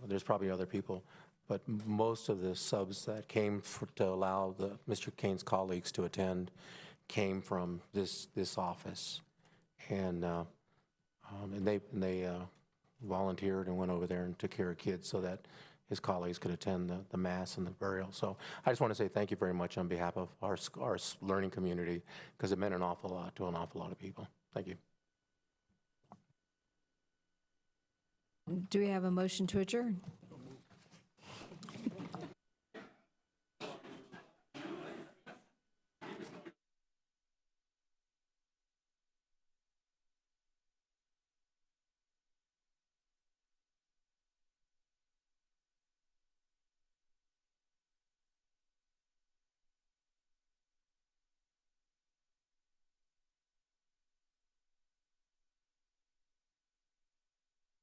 there's probably other people. But most of the subs that came to allow Mr. Kane's colleagues to attend came from this office. And they volunteered and went over there and took care of kids so that his colleagues could attend the mass and the burial. So I just want to say thank you very much on behalf of our learning community, because it meant an awful lot to an awful lot of people. Thank you. Do we have a motion to adjourn?